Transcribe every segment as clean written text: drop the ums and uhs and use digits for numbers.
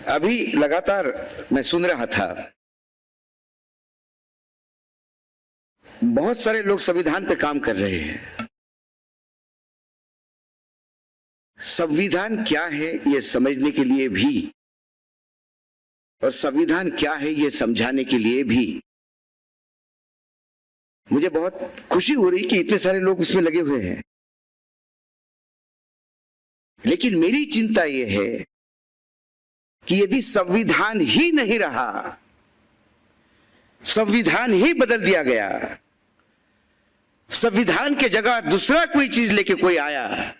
अभी लगातार मैं सुन रहा था, बहुत सारे लोग संविधान पे काम कर रहे हैं। संविधान क्या है ये समझने के लिए भी और संविधान क्या है ये समझाने के लिए भी मुझे बहुत खुशी हो रही कि इतने सारे लोग उसमें लगे हुए हैं। लेकिन मेरी चिंता यह है कि यदि संविधान ही नहीं रहा, संविधान ही बदल दिया गया, संविधान के जगह दूसरा कोई चीज लेके कोई आया,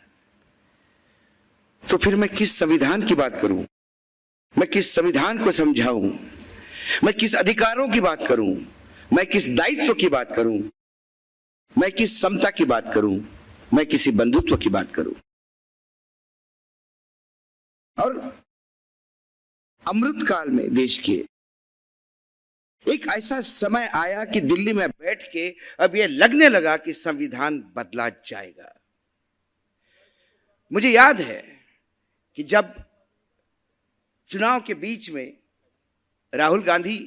तो फिर मैं किस संविधान की बात करूं? मैं किस संविधान को समझाऊं? मैं किस अधिकारों की बात करूं? मैं किस दायित्व की बात करूं? मैं किस समता की बात करूं? मैं किसी बंधुत्व की बात करूं? और अमृत काल में देश के एक ऐसा समय आया कि दिल्ली में बैठ के अब यह लगने लगा कि संविधान बदला जाएगा। मुझे याद है कि जब चुनाव के बीच में राहुल गांधी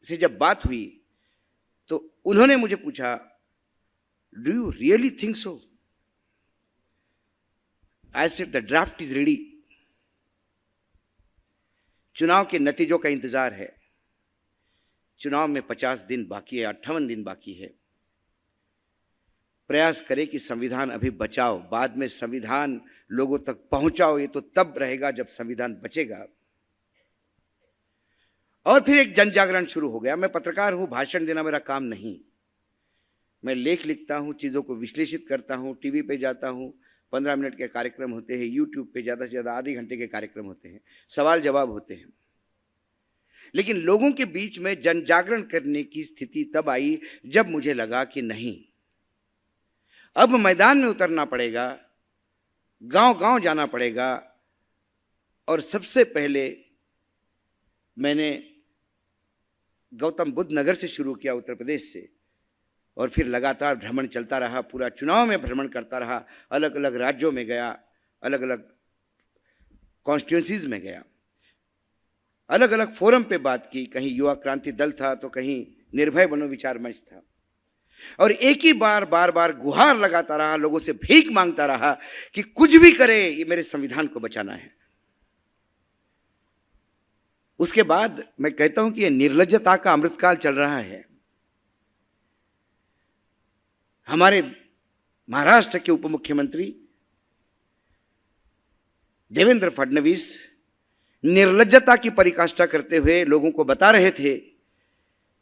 से जब बात हुई तो उन्होंने मुझे पूछा, do you really think so? I said the draft is ready. चुनाव के नतीजों का इंतजार है। चुनाव में 50 दिन बाकी है, 58 दिन बाकी है। प्रयास करें कि संविधान अभी बचाओ, बाद में संविधान लोगों तक पहुंचाओ। ये तो तब रहेगा जब संविधान बचेगा। और फिर एक जन जागरण शुरू हो गया। मैं पत्रकार हूं, भाषण देना मेरा काम नहीं। मैं लेख लिखता हूं, चीजों को विश्लेषित करता हूं, टीवी पे जाता हूं, 15 मिनट के कार्यक्रम होते हैं, यूट्यूब पे ज्यादा से ज्यादा आधे घंटे के कार्यक्रम होते हैं, सवाल जवाब होते हैं। लेकिन लोगों के बीच में जन जागरण करने की स्थिति तब आई जब मुझे लगा कि नहीं, अब मैदान में उतरना पड़ेगा, गांव-गांव जाना पड़ेगा। और सबसे पहले मैंने गौतम बुद्ध नगर से शुरू किया, उत्तर प्रदेश से, और फिर लगातार भ्रमण चलता रहा। पूरा चुनाव में भ्रमण करता रहा, अलग अलग राज्यों में गया, अलग अलग कॉन्स्टिट्यूंसीज में गया, अलग अलग फोरम पे बात की। कहीं युवा क्रांति दल था तो कहीं निर्भय मनोविचार मंच था। और एक ही बार बार गुहार लगाता रहा, लोगों से भीख मांगता रहा कि कुछ भी करे, ये मेरे संविधान को बचाना है। उसके बाद मैं कहता हूं कि यह निर्लज्जता का अमृतकाल चल रहा है। हमारे महाराष्ट्र के उप मुख्यमंत्री देवेंद्र फडणवीस निर्लज्जता की पराकाष्ठा करते हुए लोगों को बता रहे थे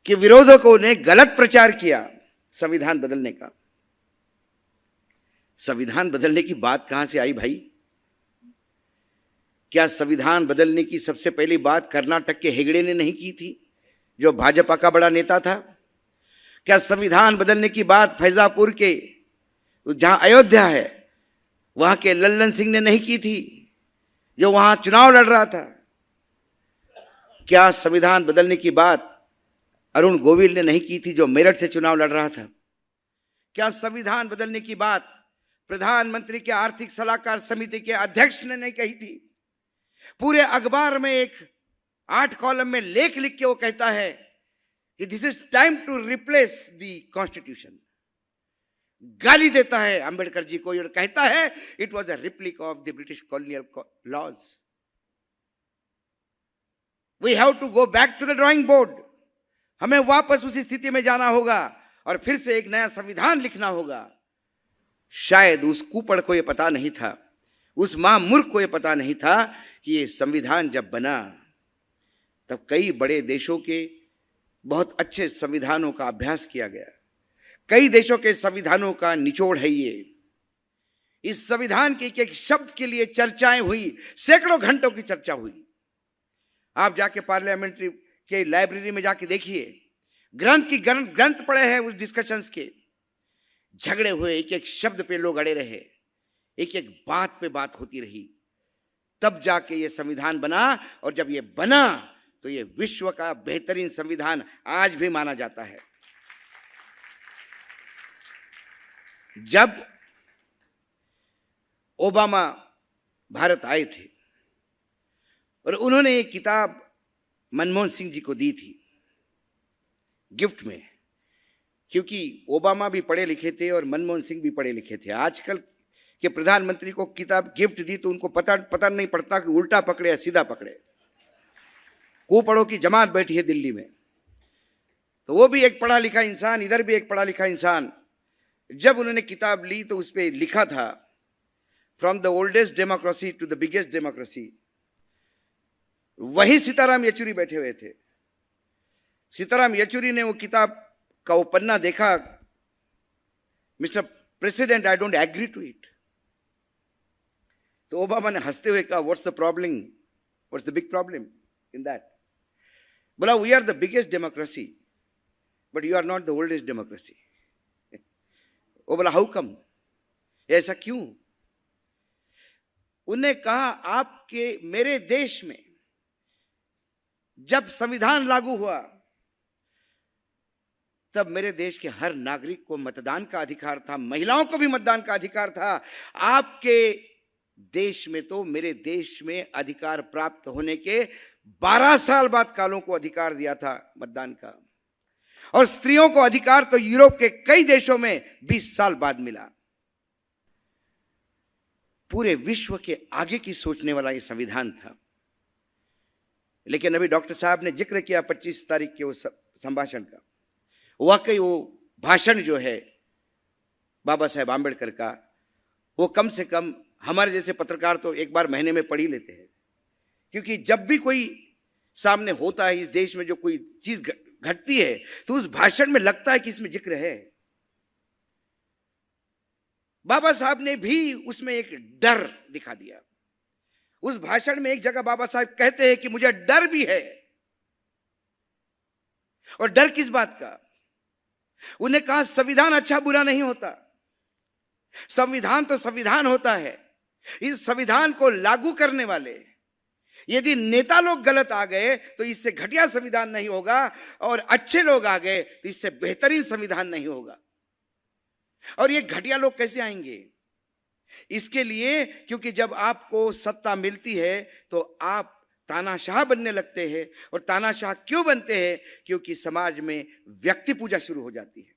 कि विरोधकों ने गलत प्रचार किया संविधान बदलने का। संविधान बदलने की बात कहां से आई भाई? क्या संविधान बदलने की सबसे पहली बात कर्नाटक के हेगड़े ने नहीं की थी, जो भाजपा का बड़ा नेता था? क्या संविधान बदलने की बात फैजापुर के, जहां अयोध्या है, वहां के लल्लन सिंह ने नहीं की थी, जो वहां चुनाव लड़ रहा था? क्या संविधान बदलने की बात अरुण गोविल ने नहीं की थी, जो मेरठ से चुनाव लड़ रहा था? क्या संविधान बदलने की बात प्रधानमंत्री के आर्थिक सलाहकार समिति के अध्यक्ष ने नहीं कही थी? पूरे अखबार में एक 8 कॉलम में लेख लिख के वो कहता है कि this is time to replace the constitution. गाली देता है अंबेडकर जी को और कहता है it was a replica of the British colonial laws. We have to go back to the drawing board. हमें वापस उसी स्थिति में जाना होगा और फिर से एक नया संविधान लिखना होगा। शायद उस कुपड़ को यह पता नहीं था, उस महामूर्ख को यह पता नहीं था कि ये संविधान जब बना तब कई बड़े देशों के बहुत अच्छे संविधानों का अभ्यास किया गया। कई देशों के संविधानों का निचोड़ है ये। इस संविधान के एक शब्द के लिए चर्चाएं हुई, सैकड़ों घंटों की चर्चा हुई। आप जाके पार्लियामेंट्री के लाइब्रेरी में जाके देखिए, ग्रंथ पड़े हैं उस डिस्कशंस के। झगड़े हुए, एक एक शब्द पे लोग अड़े रहे, एक एक बात पे बात होती रही, तब जाके ये संविधान बना। और जब ये बना तो ये विश्व का बेहतरीन संविधान आज भी माना जाता है। जब ओबामा भारत आए थे और उन्होंने एक किताब मनमोहन सिंह जी को दी थी गिफ्ट में, क्योंकि ओबामा भी पढ़े लिखे थे और मनमोहन सिंह भी पढ़े लिखे थे। आजकल के प्रधानमंत्री को किताब गिफ्ट दी तो उनको पता नहीं पड़ता कि उल्टा पकड़े या सीधा पकड़े। कुपड़ों की जमात बैठी है दिल्ली में, तो वो भी एक पढ़ा लिखा इंसान, इधर भी एक पढ़ा लिखा इंसान। जब उन्होंने किताब ली तो उस पर लिखा था from the oldest democracy to the biggest democracy. वही सीताराम येचुरी बैठे हुए थे। सीताराम येचुरी ने वो किताब का वो पन्ना देखा, Mister President I don't agree to it. तो ओबामा ने हंसते हुए कहा, what's the problem, what's the big problem in that? बोला, we are the biggest democracy but you are not the oldest democracy. वो बोला, हाउ कम, ऐसा क्यों? उन्हें कहा, आपके मेरे देश में जब संविधान लागू हुआ तब मेरे देश के हर नागरिक को मतदान का अधिकार था, महिलाओं को भी मतदान का अधिकार था। आपके देश में तो मेरे देश में अधिकार प्राप्त होने के 12 साल बाद कालों को अधिकार दिया था मतदान का, और स्त्रियों को अधिकार तो यूरोप के कई देशों में 20 साल बाद मिला। पूरे विश्व के आगे की सोचने वाला यह संविधान था। लेकिन अभी डॉक्टर साहब ने जिक्र किया 25 तारीख के वो संभाषण का। वाकई वो भाषण जो है बाबा साहेब आंबेडकर का, वो कम से कम हमारे जैसे पत्रकार तो एक बार महीने में पढ़ ही लेते हैं, क्योंकि जब भी कोई सामने होता है इस देश में, जो कोई चीज घटती है, तो उस भाषण में लगता है कि इसमें जिक्र है। बाबा साहब ने भी उसमें एक डर दिखा दिया। उस भाषण में एक जगह बाबा साहब कहते हैं कि मुझे डर भी है। और डर किस बात का? उन्हें कहा, संविधान अच्छा बुरा नहीं होता, संविधान तो संविधान होता है। इस संविधान को लागू करने वाले यदि नेता लोग गलत आ गए तो इससे घटिया संविधान नहीं होगा, और अच्छे लोग आ गए तो इससे बेहतरीन संविधान नहीं होगा। और ये घटिया लोग कैसे आएंगे? इसके लिए क्योंकि जब आपको सत्ता मिलती है तो आप तानाशाह बनने लगते हैं। और तानाशाह क्यों बनते हैं? क्योंकि समाज में व्यक्ति पूजा शुरू हो जाती है।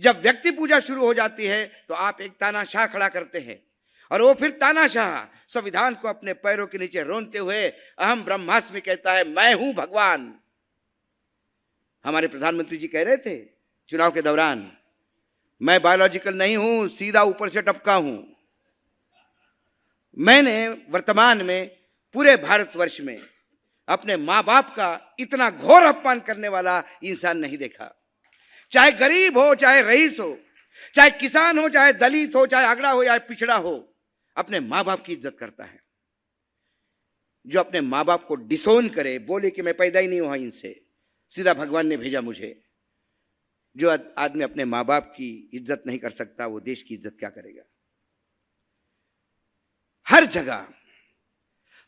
जब व्यक्ति पूजा शुरू हो जाती है तो आप एक तानाशाह खड़ा करते हैं, और वो फिर तानाशाह संविधान को अपने पैरों के नीचे रोनते हुए अहम ब्रह्मास्मि कहता है, मैं हूं भगवान। हमारे प्रधानमंत्री जी कह रहे थे चुनाव के दौरान, मैं बायोलॉजिकल नहीं हूं, सीधा ऊपर से टपका हूं। मैंने वर्तमान में पूरे भारतवर्ष में अपने मां बाप का इतना घोर अपमान करने वाला इंसान नहीं देखा। चाहे गरीब हो, चाहे रईस हो, चाहे किसान हो, चाहे दलित हो, चाहे अगड़ा हो या पिछड़ा हो, अपने मां बाप की इज्जत करता है। जो अपने मां बाप को डिसोन करे, बोले कि मैं पैदा ही नहीं हुआ इनसे, सीधा भगवान ने भेजा मुझे। जो आदमी अपने मां बाप की इज्जत नहीं कर सकता, वो देश की इज्जत क्या करेगा?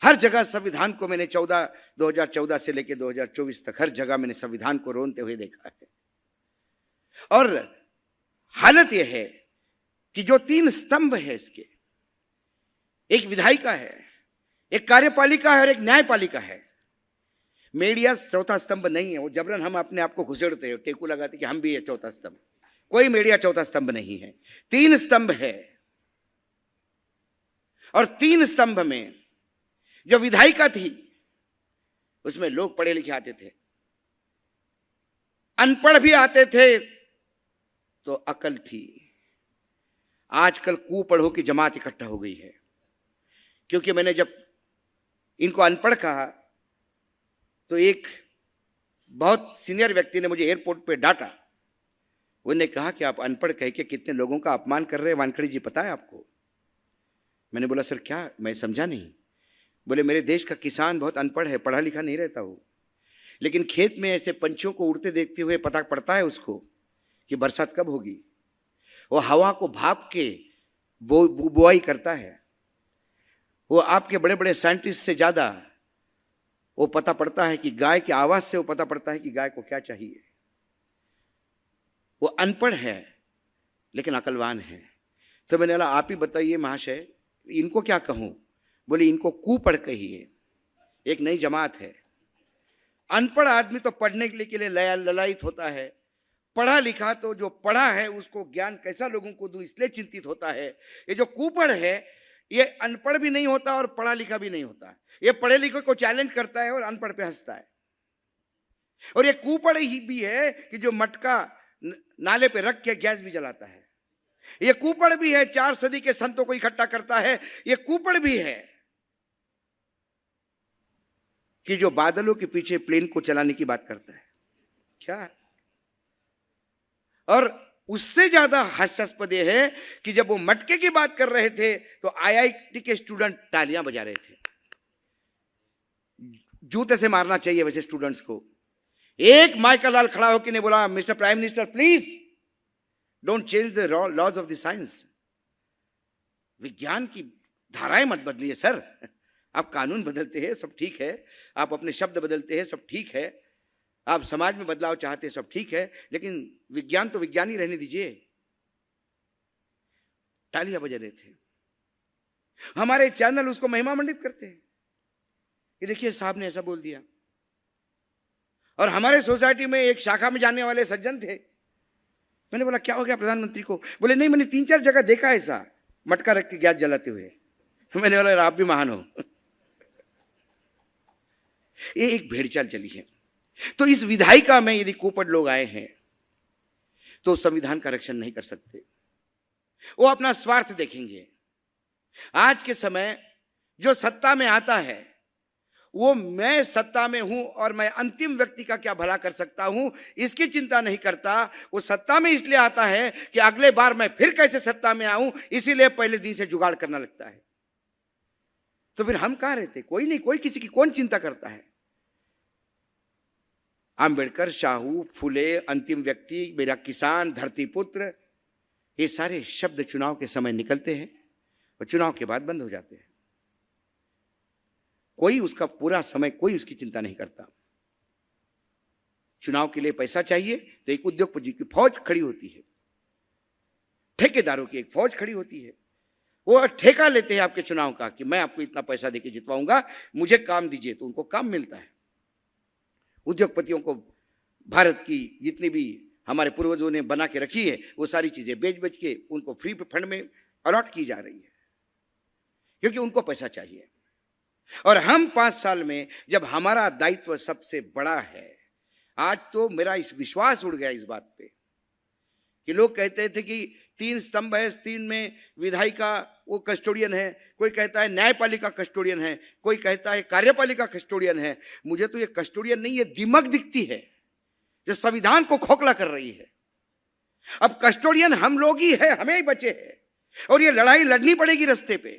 हर जगह संविधान को मैंने 2014 से लेकर 2024 तक हर जगह मैंने संविधान को रोनते हुए देखा है। और हालत यह है कि जो 3 स्तंभ है इसके, एक विधायिका है, एक कार्यपालिका है और एक न्यायपालिका है। मीडिया चौथा स्तंभ नहीं है। वो जबरन हम अपने आप को घुसेड़ते हैं, टेकू लगाते कि हम भी है चौथा स्तंभ। कोई मीडिया चौथा स्तंभ नहीं है, 3 स्तंभ है। और 3 स्तंभ में जो विधायिका थी उसमें लोग पढ़े लिखे आते थे, अनपढ़ भी आते थे, तो अकल थी। आजकल कुपढ़ों की जमात इकट्ठा हो गई है। क्योंकि मैंने जब इनको अनपढ़ कहा तो एक बहुत सीनियर व्यक्ति ने मुझे एयरपोर्ट पे डांटा। उन्होंने कहा कि आप अनपढ़ कह के कितने लोगों का अपमान कर रहे हैं वानखड़ी जी, पता है आपको? मैंने बोला, सर क्या? मैं समझा नहीं। बोले, मेरे देश का किसान बहुत अनपढ़ है, पढ़ा लिखा नहीं रहता वो, लेकिन खेत में ऐसे पंछियों को उड़ते देखते हुए पता पड़ता है उसको कि बरसात कब होगी। वो हवा को भाप के बुआई करता है। वो आपके बड़े बड़े साइंटिस्ट से ज्यादा वो पता पड़ता है कि गाय की आवाज से वो पता पड़ता है कि गाय को क्या चाहिए। वो अनपढ़ है लेकिन अकलवान है। तो मैंने बोला, आप ही बताइए महाशय, इनको क्या कहूं? बोले, इनको कुपढ़ कहिए, एक नई जमात है। अनपढ़ आदमी तो पढ़ने के लिए ललायित होता है, पढ़ा लिखा तो जो पढ़ा है उसको ज्ञान कैसा लोगों को दूं इसलिए चिंतित होता है। ये जो कुपढ़ है ये अनपढ़ भी नहीं होता और पढ़ा लिखा भी नहीं होता, ये पढ़े लिखे को चैलेंज करता है और अनपढ़ पे हंसता है। और ये कुपढ़ ही भी है कि जो मटका नाले पे रख के गैस भी जलाता है। ये कुपढ़ भी है 4 सदी के संतों को इकट्ठा करता है। ये कुपढ़ भी है कि जो बादलों के पीछे प्लेन को चलाने की बात करता है। क्या? और उससे ज्यादा हास्यास्पद यह है कि जब वो मटके की बात कर रहे थे तो आईआईटी के स्टूडेंट तालियां बजा रहे थे। जूते से मारना चाहिए वैसे स्टूडेंट्स को। एक माइकल लाल खड़ा होकर ने बोला, mister prime minister please don't change the laws of the science. विज्ञान की धाराएं मत बदलिए सर। आप कानून बदलते हैं सब ठीक है, आप अपने शब्द बदलते हैं सब ठीक है, आप समाज में बदलाव चाहते हैं सब ठीक है, लेकिन विज्ञान तो विज्ञान ही रहने दीजिए। तालियां बजा रहे थे। हमारे चैनल उसको महिमा मंडित करते हैं कि देखिए साहब ने ऐसा बोल दिया। और हमारे सोसाइटी में एक शाखा में जाने वाले सज्जन थे। मैंने बोला क्या हो गया प्रधानमंत्री को? बोले नहीं, मैंने 3-4 जगह देखा ऐसा मटका रख के गैस जलाते हुए। मैंने बोला आप भी महान हो। ये एक भेड़चाल चली है। तो इस विधायिका में यदि कुपढ़ लोग आए हैं तो संविधान का रक्षण नहीं कर सकते, वो अपना स्वार्थ देखेंगे। आज के समय जो सत्ता में आता है वो मैं सत्ता में हूं और मैं अंतिम व्यक्ति का क्या भला कर सकता हूं इसकी चिंता नहीं करता। वो सत्ता में इसलिए आता है कि अगले बार मैं फिर कैसे सत्ता में आऊं, इसीलिए पहले दिन से जुगाड़ करना लगता है। तो फिर हम कहां रहते? कोई नहीं, कोई किसी की कौन चिंता करता है? आंबेडकर, शाहू, फुले, अंतिम व्यक्ति, मेरा किसान, धरती पुत्र, ये सारे शब्द चुनाव के समय निकलते हैं और चुनाव के बाद बंद हो जाते हैं। कोई उसका पूरा समय कोई उसकी चिंता नहीं करता। चुनाव के लिए पैसा चाहिए तो एक उद्योगपति की फौज खड़ी होती है, ठेकेदारों की एक फौज खड़ी होती है। वो ठेका लेते हैं आपके चुनाव का कि मैं आपको इतना पैसा देके जितवाऊंगा, मुझे काम दीजिए, तो उनको काम मिलता है। उद्योगपतियों को भारत की जितनी भी हमारे पूर्वजों ने बना के रखी है वो सारी चीजें बेच के उनको फ्री फंड में अलॉट की जा रही है, क्योंकि उनको पैसा चाहिए। और हम 5 साल में जब हमारा दायित्व सबसे बड़ा है, आज तो मेरा इस विश्वास उड़ गया इस बात पे कि लोग कहते थे कि 3 स्तंभ है, 3 में विधायिका वो कस्टोडियन है, कोई कहता है न्यायपालिका कस्टोडियन है, कोई कहता है कार्यपालिका कस्टोडियन है। मुझे तो ये कस्टोडियन नहीं, ये दिमक दिखती है जो संविधान को खोखला कर रही है। अब कस्टोडियन हम लोग ही है, हमें ही बचे हैं, और ये लड़ाई लड़नी पड़ेगी रास्ते पे,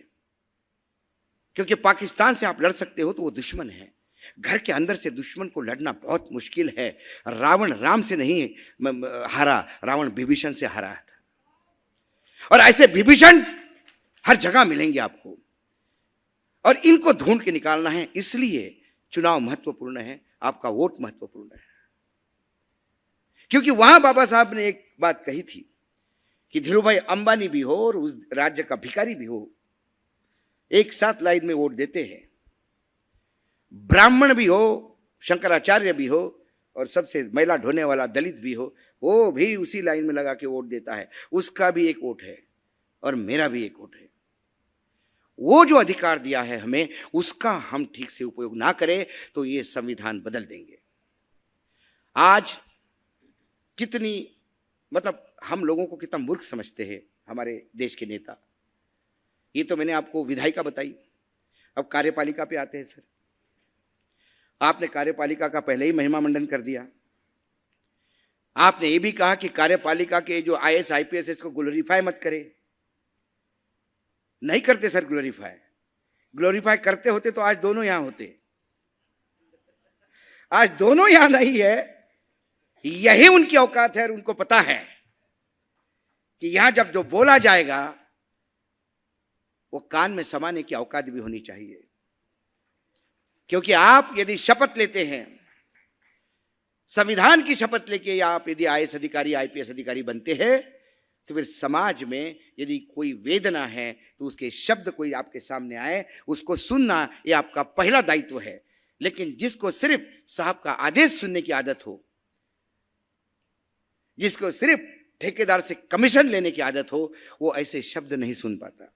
क्योंकि पाकिस्तान से आप लड़ सकते हो तो वो दुश्मन है। घर के अंदर से दुश्मन को लड़ना बहुत मुश्किल है। रावण राम से नहीं हारा, रावण विभीषण से हारा था। और ऐसे विभीषण हर जगह मिलेंगे आपको, और इनको ढूंढ के निकालना है। इसलिए चुनाव महत्वपूर्ण है, आपका वोट महत्वपूर्ण है। क्योंकि वहां बाबा साहब ने एक बात कही थी कि धीरूभाई अंबानी भी हो और उस राज्य का भिखारी भी हो, एक साथ लाइन में वोट देते हैं। ब्राह्मण भी हो, शंकराचार्य भी हो, और सबसे मैला ढोने वाला दलित भी हो, वो भी उसी लाइन में लगा के वोट देता है। उसका भी एक वोट है और मेरा भी एक वोट है। वो जो अधिकार दिया है हमें, उसका हम ठीक से उपयोग ना करें तो ये संविधान बदल देंगे। आज कितनी हम लोगों को कितना मूर्ख समझते हैं हमारे देश के नेता। ये तो मैंने आपको विधायिका बताई, अब कार्यपालिका पे आते हैं सर। आपने कार्यपालिका का पहले ही महिमा मंडन कर दिया। आपने ये भी कहा कि कार्यपालिका के जो आईएएस आईपीएस इसको ग्लोरीफाई मत करे। नहीं करते सर ग्लोरीफाई। ग्लोरीफाई करते होते तो आज दोनों यहां होते। आज दोनों यहां नहीं है, यही उनकी औकात है। और उनको पता है कि यहां जब जो बोला जाएगा वो कान में समाने की औकात भी होनी चाहिए। क्योंकि आप यदि शपथ लेते हैं, संविधान की शपथ लेके आप यदि आईएएस अधिकारी आईपीएस अधिकारी बनते हैं, तो फिर समाज में यदि कोई वेदना है तो उसके शब्द कोई आपके सामने आए, उसको सुनना ये आपका पहला दायित्व है। लेकिन जिसको सिर्फ साहब का आदेश सुनने की आदत हो, जिसको सिर्फ ठेकेदार से कमीशन लेने की आदत हो, वो ऐसे शब्द नहीं सुन पाता।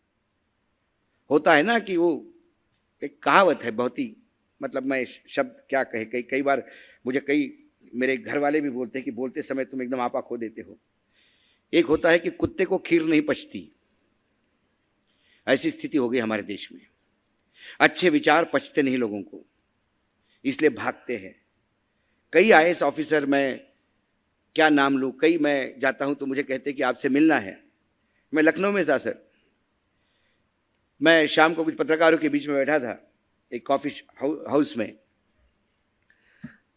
होता है ना कि वो एक कहावत है बहुत ही, मतलब मैं शब्द क्या कहे, कई बार मुझे मेरे घर वाले भी बोलते हैं कि बोलते समय तुम एकदम आपा खो देते हो। एक होता है कि कुत्ते को खीर नहीं पचती, ऐसी स्थिति हो गई हमारे देश में। अच्छे विचार पचते नहीं लोगों को, इसलिए भागते हैं। कई आईएएस ऑफिसर, मैं क्या नाम लूं, कई मैं जाता हूं तो मुझे कहते कि आपसे मिलना है। मैं लखनऊ में था सर, मैं शाम को कुछ पत्रकारों के बीच में बैठा था एक कॉफी हाउस में,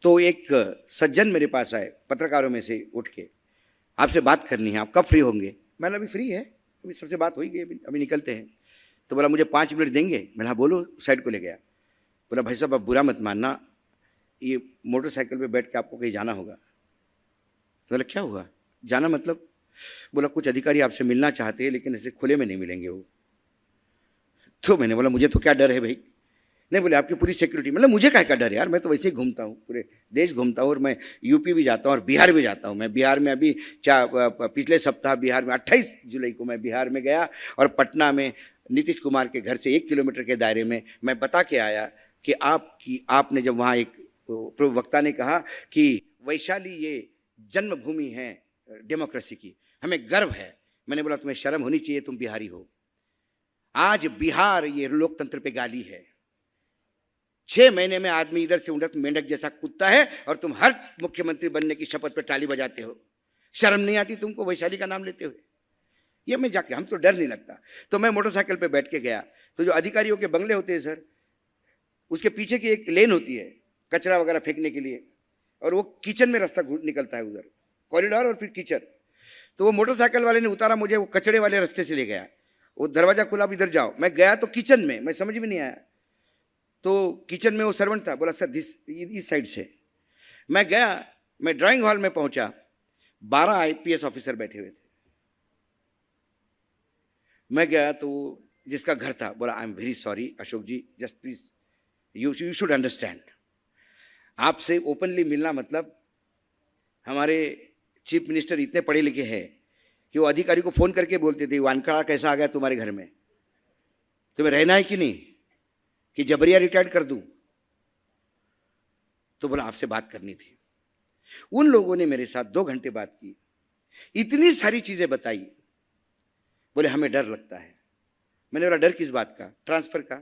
तो एक सज्जन मेरे पास आए पत्रकारों में से उठ के, आपसे बात करनी है, आप कब फ्री होंगे? मैंने अभी फ्री है, अभी सबसे बात हो ही गई, अभी निकलते हैं। तो बोला मुझे 5 मिनट देंगे? मैंने हाँ बोलो, साइड को ले गया। बोला भाई साहब आप बुरा मत मानना, ये मोटरसाइकिल पे बैठ के आपको कहीं जाना होगा। तो बोला क्या हुआ, जाना मतलब? बोला कुछ अधिकारी आपसे मिलना चाहते हैं लेकिन ऐसे खुले में नहीं मिलेंगे वो। तो मैंने बोला मुझे तो क्या डर है भाई। नहीं, बोले आपकी पूरी सिक्योरिटी। मतलब मुझे क्या डर है यार, मैं तो वैसे ही घूमता हूँ, पूरे देश घूमता हूँ, और मैं यूपी भी जाता हूँ और बिहार भी जाता हूँ। मैं बिहार में अभी पिछले सप्ताह बिहार में 28 जुलाई को मैं बिहार में गया और पटना में नीतीश कुमार के घर से 1 किलोमीटर के दायरे में मैं बता के आया कि आपने जब वहाँ एक प्रवक्ता ने कहा कि वैशाली ये जन्मभूमि है डेमोक्रेसी की, हमें गर्व है। मैंने बोला तुम्हें शर्म होनी चाहिए, तुम बिहारी हो। आज बिहार ये लोकतंत्र पे गाली है। 6 महीने में आदमी इधर से उधर मेंढक जैसा कूदता है और तुम हर मुख्यमंत्री बनने की शपथ पे ताली बजाते हो। शर्म नहीं आती तुमको वैशाली का नाम लेते हुए? ये मैं जाके, हम तो डर नहीं लगता। तो मैं मोटरसाइकिल पे बैठ के गया, तो जो अधिकारियों के बंगले होते हैं सर, उसके पीछे की एक लेन होती है कचरा वगैरह फेंकने के लिए, और वो किचन में रास्ता निकलता है, उधर कॉरिडोर और फिर किचन। तो वो मोटरसाइकिल वाले ने उतारा मुझे, वो कचड़े वाले रास्ते से ले गया। वो दरवाजा खुला, अब इधर जाओ। मैं गया तो किचन में, मैं समझ में नहीं आया। तो किचन में वो सर्वेंट था, बोला सर इस साइड से। मैं गया, मैं ड्राइंग हॉल में पहुंचा, 12 आईपीएस ऑफिसर बैठे हुए थे। मैं गया तो जिसका घर था बोला I am very sorry Ashok ji, just please you should understand, आपसे ओपनली मिलना मतलब, हमारे चीफ मिनिस्टर इतने पढ़े लिखे हैं कि वो अधिकारी को फोन करके बोलते थे वानखड़ा कैसा आ गया तुम्हारे घर में, तुम्हें रहना है कि नहीं, कि जबरिया रिटायर्ड कर दूं? तो बोला आपसे बात करनी थी। उन लोगों ने मेरे साथ 2 घंटे बात की, इतनी सारी चीजें बताई। बोले हमें डर लगता है। मैंने बोला डर किस बात का? ट्रांसफर का।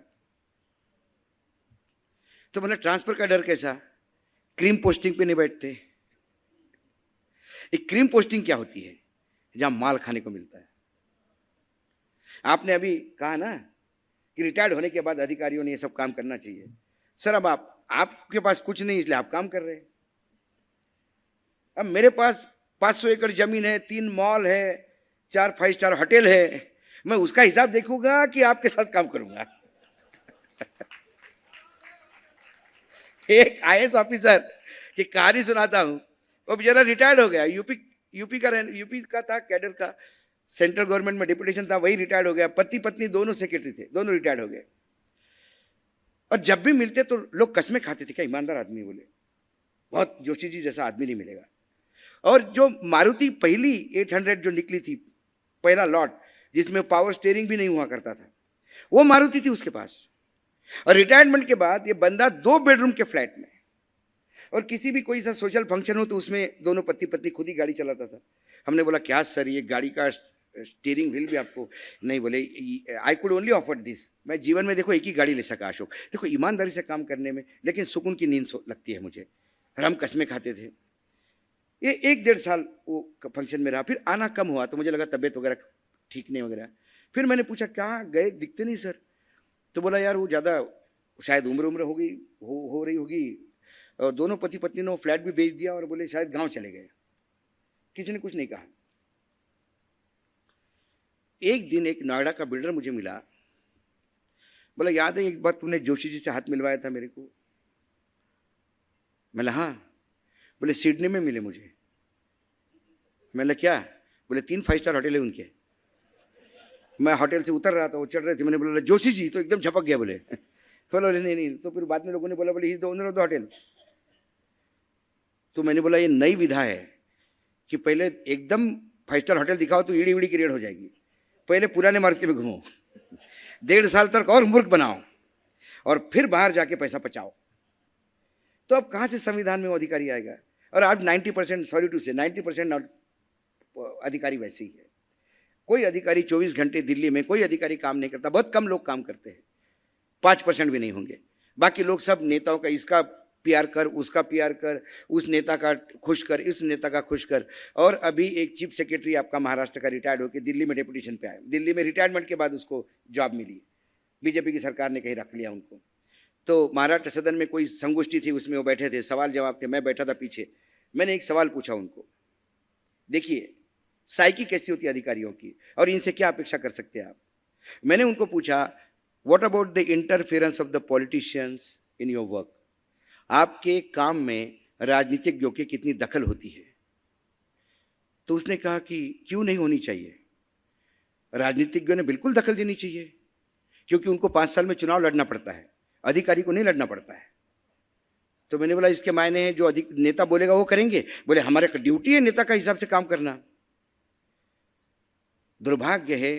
तो बोला ट्रांसफर का डर कैसा? क्रीम पोस्टिंग पे नहीं बैठते। एक क्रीम पोस्टिंग क्या होती है? जहां माल खाने को मिलता है। आपने अभी कहा ना कि रिटायर्ड होने के बाद अधिकारियों ने ये सब काम करना चाहिए। सर अब आपके पास कुछ नहीं इसलिए आप काम कर रहे हैं। अब मेरे पास 500 एकड़ जमीन है, 3 मॉल है, 4 5 स्टार होटल है, मैं उसका हिसाब देखूंगा कि आपके साथ काम करूंगा? एक आईएएस ऑफिसर की कहानी सुनाता हूं, वो बेचारा रिटायर्ड हो गया, यूपी का था, कैडर का, सेंट्रल गवर्नमेंट में डिप्यूटेशन था, वही रिटायर्ड हो गया। पति पत्नी दोनों सेक्रेटरी थे, दोनों रिटायर्ड हो गए। और जब भी मिलते तो लोग कसमें खाते थे, क्या ईमानदार आदमी, बोले बहुत जोशी जी जैसा आदमी नहीं मिलेगा। और जो मारुति पहली 800 जो निकली थी, पहला लॉट जिसमें पावर स्टीयरिंग भी नहीं हुआ करता था, वो मारुति थी उसके पास। और रिटायरमेंट के बाद ये बंदा 2 बेडरूम के फ्लैट में, और किसी भी कोई सा सोशल फंक्शन हो तो उसमें दोनों पति पत्नी खुद ही गाड़ी चलाता था। हमने बोला क्या सर ये गाड़ी का स्टीयरिंग व्हील भी आपको नहीं? बोले I could only offer this, मैं जीवन में देखो एक ही गाड़ी ले सका अशोक, देखो ईमानदारी से काम करने में, लेकिन सुकून की नींद लगती है मुझे। और हम कसमें खाते थे। ये 1-1.5 साल वो फंक्शन में रहा, फिर आना कम हुआ तो मुझे लगा तबीयत वगैरह ठीक नहीं वगैरह। फिर मैंने पूछा कहाँ गए, दिखते नहीं सर। तो बोला यार वो ज़्यादा शायद उम्र हो गई, हो रही होगी, और दोनों पति पत्नी ने फ्लैट भी बेच दिया और बोले शायद गांव चले गए। किसी ने कुछ नहीं कहा। एक दिन एक नोएडा का बिल्डर मुझे मिला, बोला याद है एक बार तूने जोशी जी से हाथ मिलवाया था मेरे को? मैंने हाँ। बोले सिडनी में मिले मुझे। मैंने क्या? बोले 3 5 स्टार होटल है उनके। मैं होटल से उतर रहा था, वो चढ़ रहे थे, मैंने बोला जोशी जी, तो एकदम झपक गया, बोले बोला नहीं नहीं, तो फिर बाद में लोगों ने बोला बोले ही the owner of the hotel. तो मैंने बोला ये नई विधा है कि पहले एकदम 5 स्टार होटल दिखाओ तो ईड़ी वीड़ी की रेड हो जाएगी, पहले पुराने मारुति में घूमो, 1.5 साल तक और मूर्ख बनाओ और फिर बाहर जाके पैसा बचाओ। तो अब कहाँ से संविधान में वो अधिकारी आएगा? और आज 90%, सॉरी टू से 90% अधिकारी वैसे ही है। कोई अधिकारी 24 घंटे दिल्ली में कोई अधिकारी काम नहीं करता, बहुत कम लोग काम करते हैं, 5% भी नहीं होंगे। बाकी लोग सब नेताओं का इसका पीआर कर, उसका पीआर कर, उस नेता का खुश कर, इस नेता का खुश कर। और अभी एक चीफ सेक्रेटरी आपका महाराष्ट्र का रिटायर्ड होकर दिल्ली में डेपुटेशन पे आया, दिल्ली में रिटायरमेंट के बाद उसको जॉब मिली, बीजेपी की सरकार ने कहीं रख लिया उनको। तो महाराष्ट्र सदन में कोई संगोष्ठी थी, उसमें वो बैठे थे, सवाल जवाब थे, मैं बैठा था पीछे। मैंने एक सवाल पूछा उनको, देखिए साइकी कैसी होती है अधिकारियों की और इनसे क्या अपेक्षा कर सकते हैं आप। मैंने उनको पूछा, what about the interference of the politicians in your work? आपके काम में राजनीतिज्ञों की कितनी दखल होती है? तो उसने कहा कि क्यों नहीं होनी चाहिए, राजनीतिज्ञों ने बिल्कुल दखल देनी चाहिए, क्योंकि उनको 5 साल में चुनाव लड़ना पड़ता है, अधिकारी को नहीं लड़ना पड़ता है। तो मैंने बोला इसके मायने हैं जो अधिक नेता बोलेगा वो करेंगे? बोले हमारे ड्यूटी है नेता का हिसाब से काम करना। दुर्भाग्य है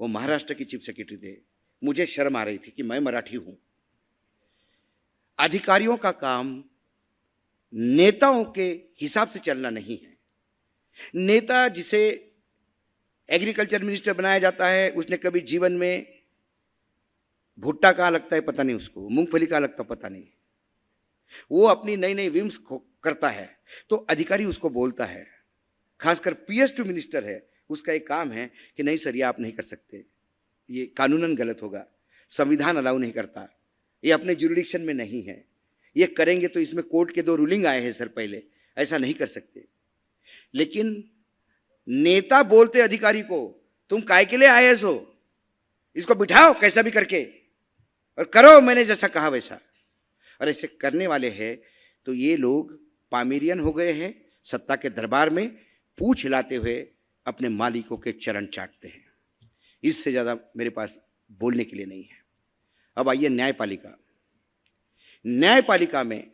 वो महाराष्ट्र की चीफ सेक्रेटरी थे, मुझे शर्म आ रही थी कि मैं मराठी हूं। अधिकारियों का काम नेताओं के हिसाब से चलना नहीं है। नेता जिसे एग्रीकल्चर मिनिस्टर बनाया जाता है, उसने कभी जीवन में भुट्टा कहाँ लगता है पता नहीं, उसको मूंगफली कहाँ लगता पता नहीं, वो अपनी नई नई विम्स करता है, तो अधिकारी उसको बोलता है, खासकर PS2 मिनिस्टर है, उसका एक काम है कि नहीं सर ये आप नहीं कर सकते, ये कानूनन गलत होगा, संविधान अलाउ नहीं करता, ये अपने जुरिडिक्शन में नहीं है, ये करेंगे तो इसमें कोर्ट के 2 रूलिंग आए हैं सर पहले, ऐसा नहीं कर सकते। लेकिन नेता बोलते अधिकारी को तुम काय के लिए IAS हो, इसको बिठाओ कैसा भी करके और करो मैंने जैसा कहा वैसा। और ऐसे करने वाले हैं तो ये लोग पामेरियन हो गए हैं, सत्ता के दरबार में पूछ हिलाते हुए अपने मालिकों के चरण चाटते हैं। इससे ज़्यादा मेरे पास बोलने के लिए नहीं है। अब आइए न्यायपालिका। न्यायपालिका में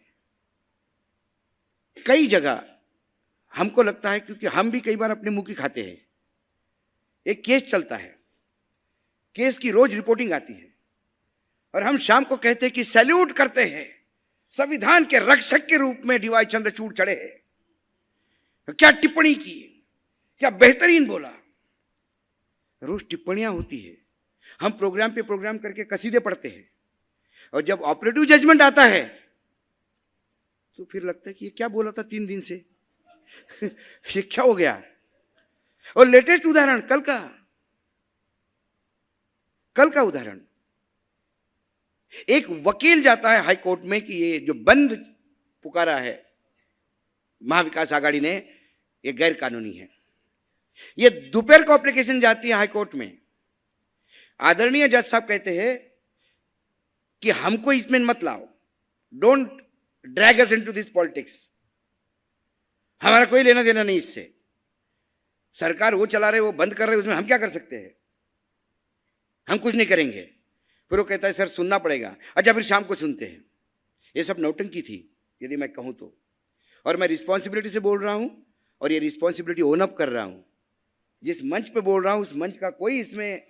कई जगह हमको लगता है, क्योंकि हम भी कई बार अपने मुंह की खाते हैं, एक केस चलता है, केस की रोज रिपोर्टिंग आती है और हम शाम को कहते हैं कि सैल्यूट करते हैं, संविधान के रक्षक के रूप में DY चंद्रचूड़ चढ़े हैं, क्या टिप्पणी की, क्या बेहतरीन बोला। रोज टिप्पणियां होती है, हम प्रोग्राम पे प्रोग्राम करके कसीदे पढ़ते हैं और जब ऑपरेटिव जजमेंट आता है तो फिर लगता है कि ये क्या बोला था 3 दिन से ये क्या हो गया। और लेटेस्ट उदाहरण कल का उदाहरण, एक वकील जाता है हाई कोर्ट में कि ये जो बंद पुकारा है महाविकास आघाड़ी ने ये गैर कानूनी है। ये दोपहर को एप्लीकेशन जाती है हाई कोर्ट में, आदरणीय जज साहब कहते हैं कि हमको इसमें मत लाओ, don't drag us into this politics, हमारा कोई लेना देना नहीं इससे, सरकार वो चला रहे वो बंद कर रहे उसमें हम क्या कर सकते हैं, हम कुछ नहीं करेंगे। फिर वो कहता है सर सुनना पड़ेगा। अच्छा फिर शाम को सुनते हैं। ये सब नौटंकी थी यदि मैं कहूं तो, और मैं रिस्पॉन्सिबिलिटी से बोल रहा हूं और ये रिस्पॉन्सिबिलिटी ओन अप कर रहा हूं। जिस मंच पे बोल रहा हूं उस मंच का कोई इसमें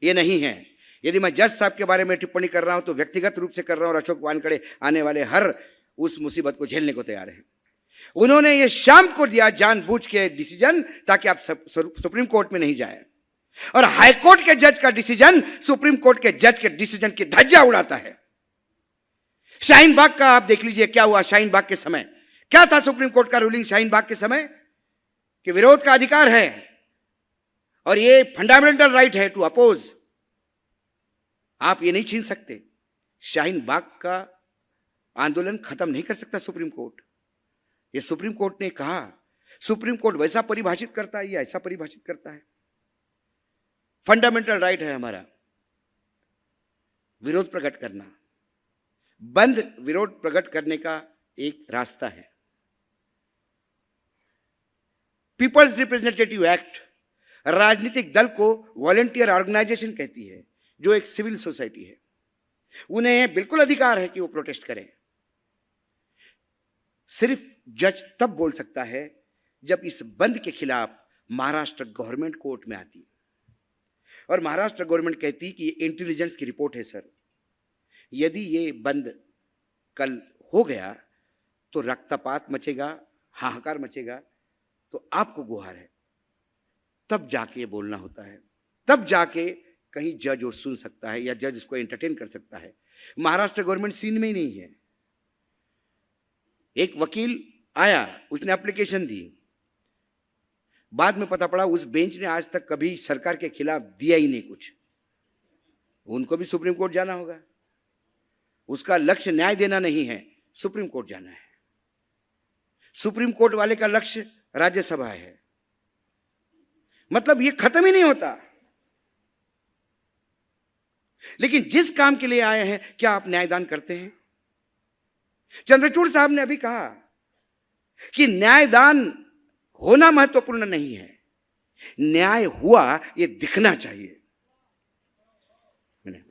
ये नहीं है। यदि मैं जज साहब के बारे में टिप्पणी कर रहा हूं तो व्यक्तिगत रूप से कर रहा हूं और अशोक वानखड़े आने वाले हर उस मुसीबत को झेलने को तैयार हैं। उन्होंने ये शाम को दिया जानबूझ के डिसीजन ताकि आप सुप्रीम कोर्ट में नहीं जाए, और हाई कोर्ट के जज का डिसीजन सुप्रीम कोर्ट के जज के डिसीजन की धज्जियां उड़ाता है। शाहीन बाग का आप देख लीजिए क्या हुआ। शाहीन बाग के समय क्या था सुप्रीम कोर्ट का रूलिंग शाहीन बाग के समय, कि विरोध का अधिकार है और ये फंडामेंटल राइट है टू अपोज, आप ये नहीं छीन सकते। शाहीन बाग का आंदोलन खत्म नहीं कर सकता सुप्रीम कोर्ट। ये सुप्रीम कोर्ट ने कहा, सुप्रीम कोर्ट वैसा परिभाषित करता है या ऐसा परिभाषित करता है। फंडामेंटल राइट है हमारा विरोध प्रकट करना, बंद विरोध प्रकट करने का एक रास्ता है। पीपल्स रिप्रेजेंटेटिव एक्ट राजनीतिक दल को वॉलंटियर ऑर्गेनाइजेशन कहती है, जो एक सिविल सोसाइटी है। उन्हें बिल्कुल अधिकार है कि वो प्रोटेस्ट करें। सिर्फ जज तब बोल सकता है जब इस बंद के खिलाफ महाराष्ट्र गवर्नमेंट कोर्ट में आती और महाराष्ट्र गवर्नमेंट कहती कि ये इंटेलिजेंस की रिपोर्ट है सर, यदि ये बंद कल हो गया तो रक्तपात मचेगा, हाहाकार मचेगा, तो आपको गुहार है। तब जाके ये बोलना होता है, तब जाके कहीं जज और सुन सकता है या जज इसको एंटरटेन कर सकता है। महाराष्ट्र गवर्नमेंट सीन में ही नहीं है। एक वकील आया, उसने एप्लीकेशन दी, बाद में पता पड़ा उस बेंच ने आज तक कभी सरकार के खिलाफ दिया ही नहीं कुछ। उनको भी सुप्रीम कोर्ट जाना होगा। उसका लक्ष्य न्याय देना नहीं है, सुप्रीम कोर्ट जाना है। सुप्रीम कोर्ट वाले का लक्ष्य राज्यसभा है। मतलब ये खत्म ही नहीं होता। लेकिन जिस काम के लिए आए हैं, क्या आप न्यायदान करते हैं? चंद्रचूड़ साहब ने अभी कहा कि न्यायदान होना महत्वपूर्ण नहीं है, न्याय हुआ ये दिखना चाहिए।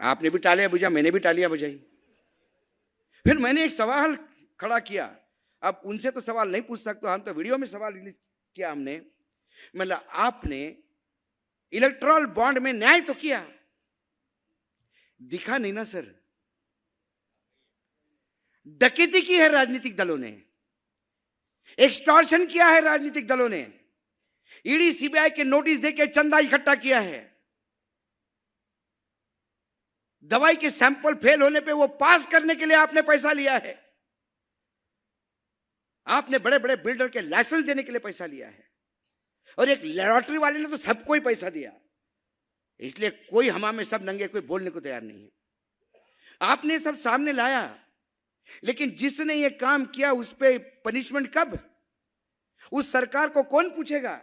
आपने भी तालियां बजा, मैंने भी तालियां बजाई। फिर मैंने एक सवाल खड़ा किया। अब उनसे तो सवाल नहीं पूछ सकते, हम तो वीडियो में सवाल रिलीज किया हमने। मतलब आपने इलेक्टोरल बॉन्ड में न्याय तो किया, दिखा नहीं ना सर। डकैती की है राजनीतिक दलों ने, एक्सटॉर्शन किया है राजनीतिक दलों ने, ईडी सीबीआई के नोटिस देके चंदा इकट्ठा किया है, दवाई के सैंपल फेल होने पे वो पास करने के लिए आपने पैसा लिया है, आपने बड़े बड़े बिल्डर के लाइसेंस देने के लिए पैसा लिया है, और एक लॉटरी वाले ने तो सबको ही पैसा दिया। इसलिए कोई हमारे सब नंगे, कोई बोलने को तैयार नहीं है। आपने सब सामने लाया, लेकिन जिसने ये काम किया उस पे पनिशमेंट कब? उस सरकार को कौन पूछेगा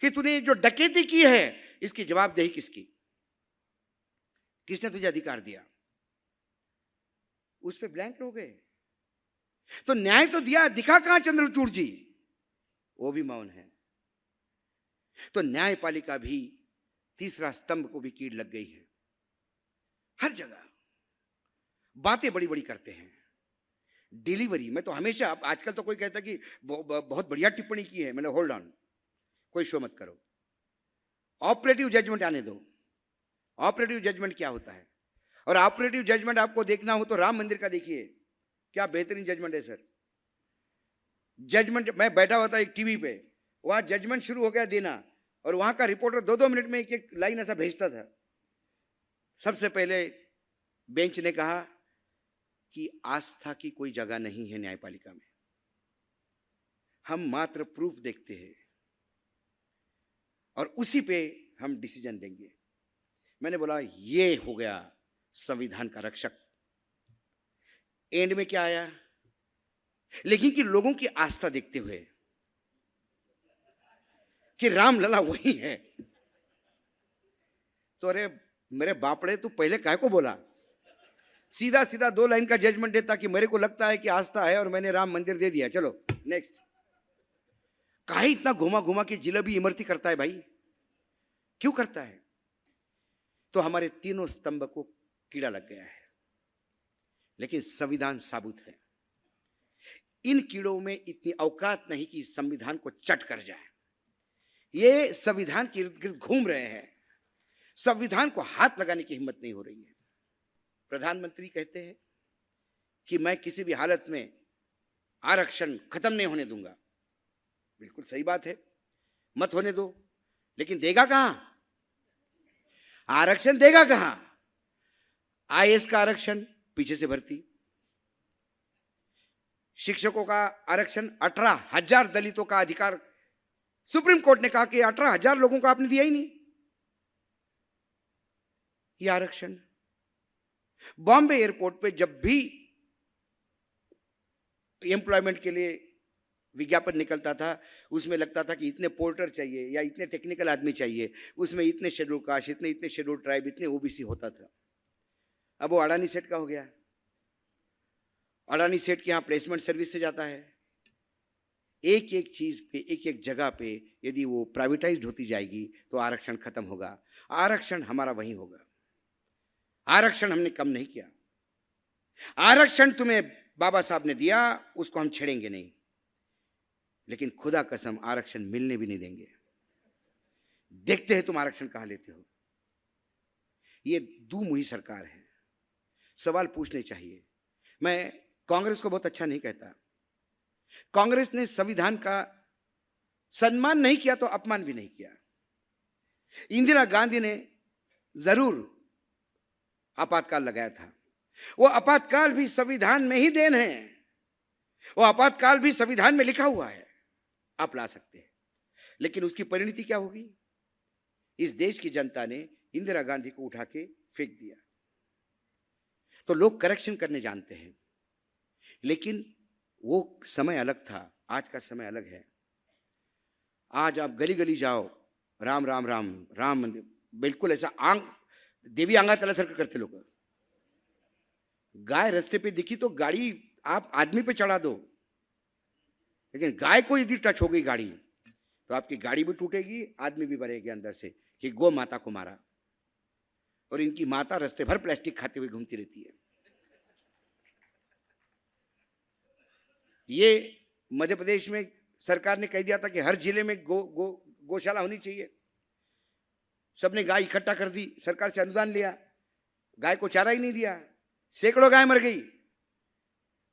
कि तूने जो डकैती की है इसकी जवाबदेही किसकी? किसने तुझे अधिकार दिया? उस पे ब्लैंक हो गए। तो न्याय तो दिया, दिखा कहां चंद्रचूड़ जी? वो भी मौन है। तो न्यायपालिका भी तीसरा स्तंभ को भी कीड़ लग गई है। हर जगह बातें बड़ी बड़ी करते हैं। डिलीवरी में तो हमेशा, आजकल तो कोई कहता कि बहुत बढ़िया टिप्पणी की है, मैंने होल्ड ऑन, कोई शो मत करो, ऑपरेटिव जजमेंट आने दो। ऑपरेटिव जजमेंट क्या होता है? और ऑपरेटिव जजमेंट आपको देखना हो तो राम मंदिर का देखिए, क्या बेहतरीन जजमेंट है सर। जजमेंट, मैं बैठा हुआ था एक टीवी पे, वहां जजमेंट शुरू हो गया देना, और वहां का रिपोर्टर 2-2 मिनट में एक एक लाइन ऐसा भेजता था। सबसे पहले बेंच ने कहा कि आस्था की कोई जगह नहीं है न्यायपालिका में, हम मात्र प्रूफ देखते हैं और उसी पे हम डिसीजन देंगे। मैंने बोला ये हो गया संविधान का रक्षक। एंड में क्या आया? लेकिन कि लोगों की आस्था देखते हुए कि रामलला वही है। तो अरे मेरे बापड़े, तू पहले काहे को बोला? सीधा सीधा 2 लाइन का जजमेंट देता कि मेरे को लगता है कि आस्था है और मैंने राम मंदिर दे दिया, चलो नेक्स्ट। काहे इतना घुमा घुमा के जिलेबी इमरती करता है भाई? क्यों करता है? तो हमारे तीनों स्तंभ को कीड़ा लग गया है। लेकिन संविधान साबुत है। इन कीड़ों में इतनी औकात नहीं कि संविधान को चट कर जाए। ये संविधान के इर्द गिर्द घूम रहे हैं, संविधान को हाथ लगाने की हिम्मत नहीं हो रही है। प्रधानमंत्री कहते हैं कि मैं किसी भी हालत में आरक्षण खत्म नहीं होने दूंगा। बिल्कुल सही बात है, मत होने दो, लेकिन देगा कहां? आरक्षण देगा कहां? आईएएस का आरक्षण पीछे से भर्ती, शिक्षकों का आरक्षण, 18,000 दलितों का अधिकार, सुप्रीम कोर्ट ने कहा कि 18,000 लोगों को आपने दिया ही नहीं ये आरक्षण। बॉम्बे एयरपोर्ट पे जब भी एम्प्लॉयमेंट के लिए विज्ञापन निकलता था, उसमें लगता था कि इतने पोर्टर चाहिए या इतने टेक्निकल आदमी चाहिए, उसमें इतने शेड्यूल कास्ट, इतने शेड्यूल ट्राइब, इतने ओबीसी होता था। अब वो अडानी सेठ का हो गया। अडानी सेठ के यहाँ प्लेसमेंट सर्विस से जाता है। एक एक चीज पे, एक एक जगह पे यदि वो प्राइवेटाइज्ड होती जाएगी तो आरक्षण खत्म होगा। आरक्षण हमारा वहीं होगा। आरक्षण हमने कम नहीं किया। आरक्षण तुम्हें बाबा साहब ने दिया, उसको हम छेड़ेंगे नहीं, लेकिन खुदा कसम आरक्षण मिलने भी नहीं देंगे। देखते हैं तुम आरक्षण कहां लेते हो। ये दुमुही सरकार है, सवाल पूछने चाहिए। मैं कांग्रेस को बहुत अच्छा नहीं कहता। कांग्रेस ने संविधान का सम्मान नहीं किया तो अपमान भी नहीं किया। इंदिरा गांधी ने जरूर आपातकाल लगाया था, वो आपातकाल भी संविधान में ही देन है, वो आपातकाल भी संविधान में लिखा हुआ है, आप ला सकते हैं। लेकिन उसकी परिणति क्या होगी? इस देश की जनता ने इंदिरा गांधी को उठा के फेंक दिया। तो लोग करेक्शन करने जानते हैं, लेकिन वो समय अलग था, आज का समय अलग है। आज आप गली गली जाओ, राम राम राम राम मंदिर, बिल्कुल ऐसा देवी आंगा तला सर्कल करते लोग। गाय रास्ते पे दिखी तो गाड़ी आप आदमी पे चढ़ा दो, लेकिन गाय को यदि टच हो गई गाड़ी तो आपकी गाड़ी भी टूटेगी, आदमी भी मरेगी अंदर से कि गौ माता को मारा। और इनकी माता रास्ते भर प्लास्टिक खाते हुए घूमती रहती है। ये मध्य प्रदेश में सरकार ने कह दिया था कि हर जिले में गौशाला होनी चाहिए। सबने गाय इकट्ठा कर दी, सरकार से अनुदान लिया, गाय को चारा ही नहीं दिया, सैकड़ों गाय मर गई।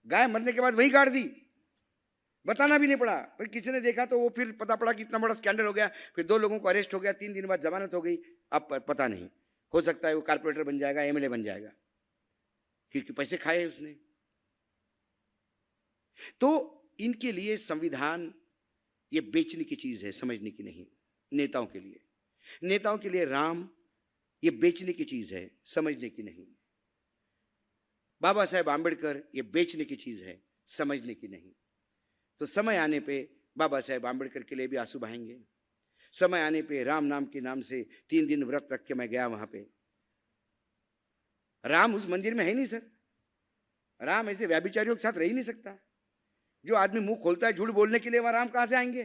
गाय मरने के बाद वही गाड़ दी, बताना भी नहीं पड़ा। फिर किसी ने देखा तो वो फिर पता पड़ा कि इतना बड़ा स्कैंडल हो गया, फिर 2 लोगों को अरेस्ट हो गया, 3 दिन बाद जमानत हो गई। अब पता नहीं, हो सकता है वो कारपोरेटर बन जाएगा, एमएलए बन जाएगा, क्योंकि पैसे खाए उसने। तो इनके लिए संविधान ये बेचने की चीज है, समझने की नहीं। नेताओं के लिए राम ये बेचने की चीज है, समझने की नहीं। बाबा साहेब आंबेडकर ये बेचने की चीज है, समझने की नहीं। तो समय आने पे बाबा साहेब आंबेडकर के लिए भी आंसू बहाएंगे। समय आने पे राम नाम के नाम से 3 दिन व्रत रख के मैं गया वहां पे। राम उस मंदिर में है नहीं सर। राम ऐसे व्याभिचारियों के साथ रह ही नहीं सकता। जो आदमी मुंह खोलता है झूठ बोलने के लिए, वहां राम कहां से आएंगे?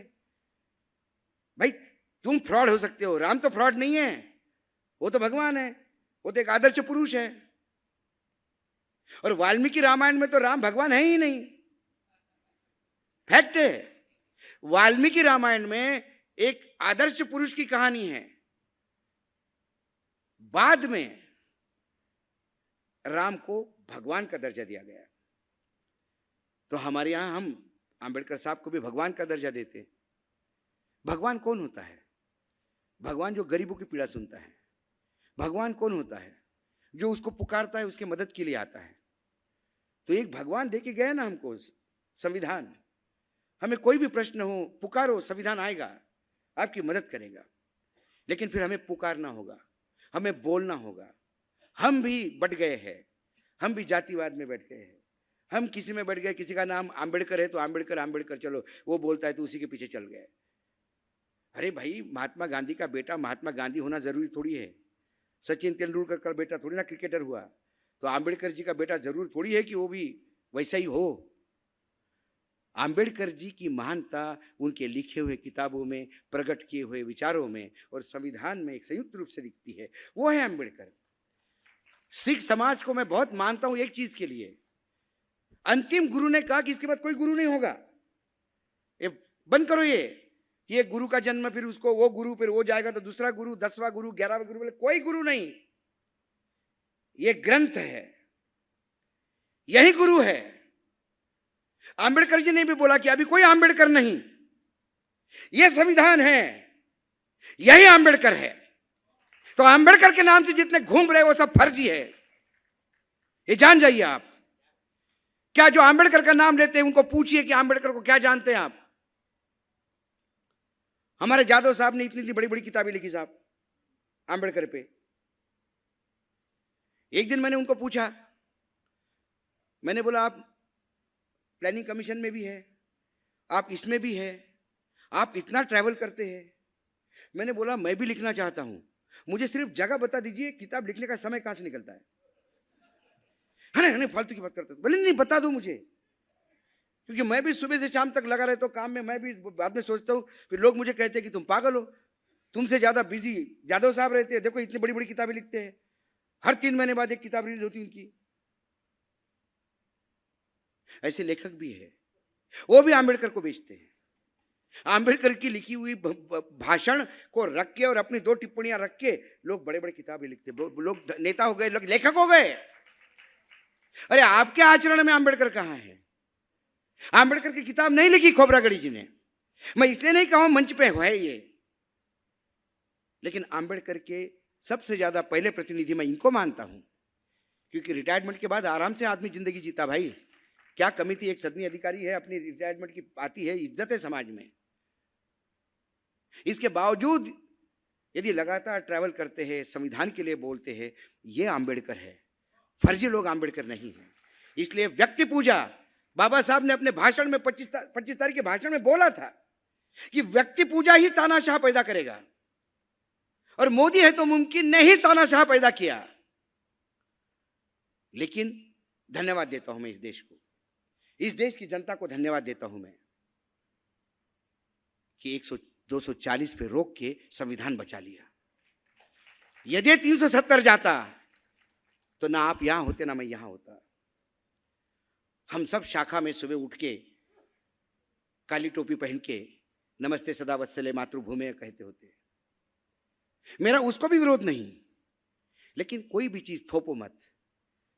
भाई तुम फ्रॉड हो सकते हो, राम तो फ्रॉड नहीं है, वो तो भगवान है, वो तो एक आदर्श पुरुष है। और वाल्मीकि रामायण में तो राम भगवान है ही नहीं, फैक्ट है। वाल्मीकि रामायण में एक आदर्श पुरुष की कहानी है, बाद में राम को भगवान का दर्जा दिया गया। तो हमारे यहां हम आंबेडकर साहब को भी भगवान का दर्जा देते हैं। भगवान कौन होता है? भगवान जो गरीबों की पीड़ा सुनता है। भगवान कौन होता है? जो उसको पुकारता है, उसके मदद के लिए आता है। तो एक भगवान देके गया ना हमको संविधान। हमें कोई भी प्रश्न हो, पुकारो, संविधान आएगा, आपकी मदद करेगा। लेकिन फिर हमें पुकारना होगा, हमें बोलना होगा। हम भी बट गए हैं, हम भी जातिवाद में बैठ गए हैं। हम किसी में बैठ गए, किसी का नाम आंबेडकर है तो आंबेडकर आंबेडकर, चलो वो बोलता है तो उसी के पीछे चल गए। अरे भाई, महात्मा गांधी का बेटा महात्मा गांधी होना जरूरी थोड़ी है। सचिन तेंदुलकर का बेटा थोड़ी ना क्रिकेटर हुआ। तो आंबेडकर जी का बेटा जरूर थोड़ी है कि वो भी वैसा ही हो। आंबेडकर जी की महानता उनके लिखे हुए किताबों में, प्रकट किए हुए विचारों में और संविधान में एक संयुक्त रूप से दिखती है, वो है आंबेडकर। सिख समाज को मैं बहुत मानता हूं एक चीज के लिए। अंतिम गुरु ने कहा कि इसके बाद कोई गुरु नहीं होगा, ये बंद करो, ये गुरु का जन्म, फिर उसको वो गुरु, फिर वो जाएगा तो दूसरा गुरु, 10वां गुरु, 11वां गुरु, बोले कोई गुरु नहीं। ये ग्रंथ है, यही गुरु है। आंबेडकर जी ने भी बोला कि अभी कोई आंबेडकर नहीं, यह संविधान है, यही आंबेडकर है। तो आंबेडकर के नाम से जितने घूम रहे वो सब फर्जी है, ये जान जाइए आप। क्या जो आंबेडकर का नाम लेते हैं उनको पूछिए कि आंबेडकर को क्या जानते हैं आप। हमारे जादव साहब ने इतनी बड़ी बड़ी किताबें लिखी साहब आंबेडकर पे। एक दिन मैंने उनको पूछा, मैंने बोला आप प्लानिंग कमीशन में भी है, आप इसमें भी है, आप इतना ट्रैवल करते हैं। मैंने बोला मैं भी लिखना चाहता हूं, मुझे सिर्फ जगह बता दीजिए, किताब लिखने का समय कहां से निकलता है। नहीं फालतू की बात करते, बोले नहीं बता दो मुझे, क्योंकि मैं भी सुबह से शाम तक लगा रहता हूं काम में। मैं भी बाद में सोचता हूं, फिर लोग मुझे कहते हैं कि तुम पागल हो, तुमसे ज्यादा बिजी जादव साहब रहते हैं, देखो इतनी बड़ी बड़ी किताबें लिखते हैं, हर 3 महीने बाद एक किताब रिलीज होती उनकी। ऐसे लेखक भी है, वो भी आंबेडकर को बेचते हैं। आंबेडकर की लिखी हुई भाषण को रख के और अपनी 2 टिप्पणियां रख के लोग बड़े बड़े किताबें लिखते, लोग नेता हो गए, लोग लेखक हो गए। अरे आपके आचरण में आंबेडकर कहां है? आंबेडकर की किताब नहीं लिखी खोबरागढ़ी जी ने। मैं इसलिए नहीं कहूं मंच पे है ये, लेकिन आंबेडकर के सबसे ज्यादा पहले प्रतिनिधि मैं इनको मानता हूं, क्योंकि रिटायरमेंट के बाद आराम से आदमी जिंदगी जीता भाई। क्या कमी थी? एक सदनी अधिकारी है, अपनी रिटायरमेंट की आती है, इज्जत है समाज में। इसके बावजूद यदि लगातार ट्रैवल करते हैं, संविधान के लिए बोलते हैं, ये आंबेडकर है। फर्जी लोग आंबेडकर नहीं है। इसलिए व्यक्ति पूजा, बाबा साहब ने अपने भाषण में 25 तारीख के भाषण में बोला था कि व्यक्ति पूजा ही तानाशाह पैदा करेगा, और मोदी है तो मुमकिन नहीं तानाशाह पैदा किया। लेकिन धन्यवाद देता हूं मैं इस देश को, इस देश की जनता को धन्यवाद देता हूं मैं कि 240 पे रोक के संविधान बचा लिया। यदि 370 जाता तो ना आप यहां होते ना मैं यहां होता। हम सब शाखा में सुबह उठ के काली टोपी पहन के नमस्ते सदा वत्सले मातृभूमि कहते होते। मेरा उसको भी विरोध नहीं, लेकिन कोई भी चीज थोपो मत।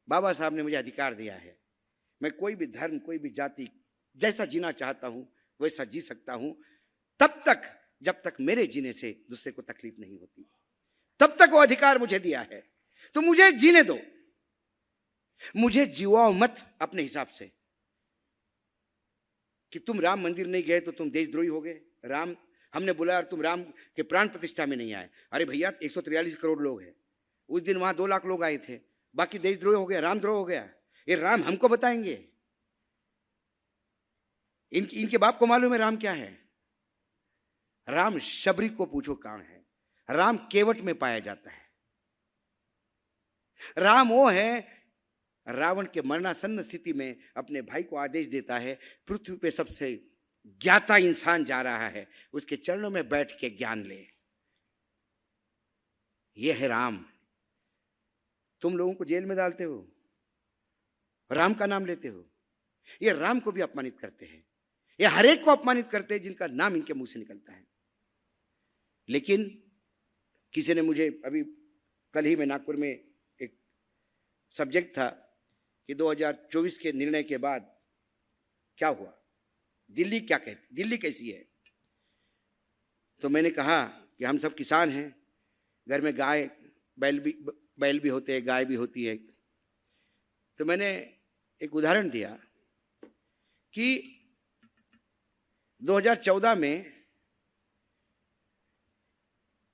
बाबा साहब ने मुझे अधिकार दिया है, मैं कोई भी धर्म, कोई भी जाति, जैसा जीना चाहता हूं वैसा जी सकता हूं, तब तक जब तक मेरे जीने से दूसरे को तकलीफ नहीं होती, तब तक वो अधिकार मुझे दिया है। तो मुझे जीने दो, मुझे जीवाओ मत अपने हिसाब से कि तुम राम मंदिर नहीं गए तो तुम देशद्रोही हो गए। राम हमने बुलाया और तुम राम के प्राण प्रतिष्ठा में नहीं आए। अरे भैया 143 करोड़ लोग हैं, उस दिन वहां 2 लाख लोग आए थे, बाकी देशद्रोही हो गया, रामद्रोह हो गया। ये राम हमको बताएंगे? इनके बाप को मालूम है राम क्या है? राम शबरी को पूछो कहां है। राम केवट में पाया जाता है। राम वो है, रावण के मरणासन्न स्थिति में अपने भाई को आदेश देता है, पृथ्वी पे सबसे ज्ञाता इंसान जा रहा है, उसके चरणों में बैठ के ज्ञान ले। यह है राम। तुम लोगों को जेल में डालते हो, राम का नाम लेते हो। ये राम को भी अपमानित करते हैं, ये हर एक को अपमानित करते हैं जिनका नाम इनके मुंह से निकलता है। लेकिन किसी ने मुझे अभी कल ही में नागपुर में एक सब्जेक्ट था कि 2024 के निर्णय के बाद क्या हुआ, दिल्ली क्या कहती, दिल्ली कैसी है। तो मैंने कहा कि हम सब किसान हैं, घर में गाय बैल भी होते हैं, गाय भी होती है। तो मैंने एक उदाहरण दिया कि 2014 में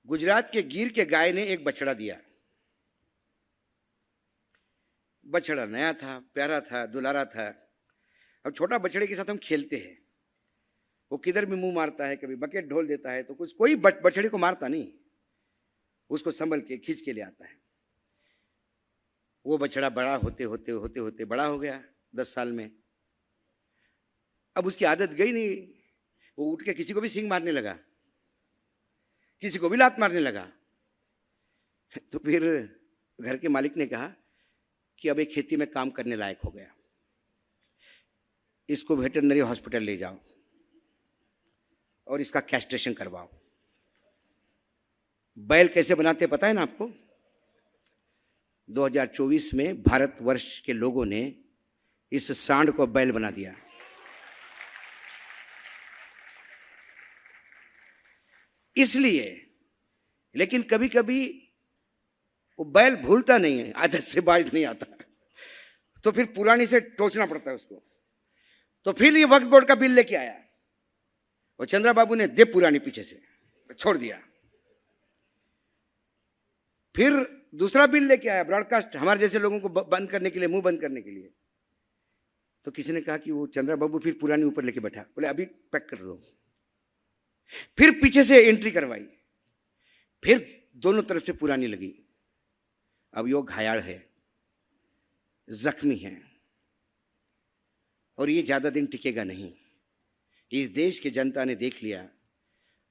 गुजरात के गिर के गाय ने एक बछड़ा दिया। बछड़ा नया था, प्यारा था, दुलारा था। अब छोटा बछड़े के साथ हम खेलते हैं, वो किधर भी मुंह मारता है, कभी बकेट ढोल देता है, तो कुछ कोई बछड़े को मारता नहीं, उसको संभल के खींच के ले आता है। वो बछड़ा बड़ा होते होते बड़ा हो गया 10 साल में। अब उसकी आदत गई नहीं, वो उठ के किसी को भी सींग मारने लगा, किसी को भी लात मारने लगा। तो फिर घर के मालिक ने कहा कि अब एक खेती में काम करने लायक हो गया, इसको वेटरनरी हॉस्पिटल ले जाओ और इसका कैस्ट्रेशन करवाओ। बैल कैसे बनाते पता है ना आपको? 2024 में भारतवर्ष के लोगों ने इस सांड को बैल बना दिया। इसलिए, लेकिन कभी कभी वो बैल भूलता नहीं है, आदत से बाज नहीं आता, तो फिर पुरानी से टोचना पड़ता है उसको। तो फिर ये वक्फ बोर्ड का बिल लेके आया और चंद्रा बाबू ने दे पुरानी पीछे से छोड़ दिया। फिर दूसरा बिल लेके आया ब्रॉडकास्ट, हमारे जैसे लोगों को बंद करने के लिए, मुंह बंद करने के लिए। तो किसी ने कहा कि वो चंद्रा बाबू फिर पुरानी ऊपर लेके बैठा, बोले अभी पैक कर दो। फिर पीछे से एंट्री करवाई, फिर दोनों तरफ से पुरानी लगी। अब यो घायल है, जख्मी है, और ये ज्यादा दिन टिकेगा नहीं। इस देश की जनता ने देख लिया,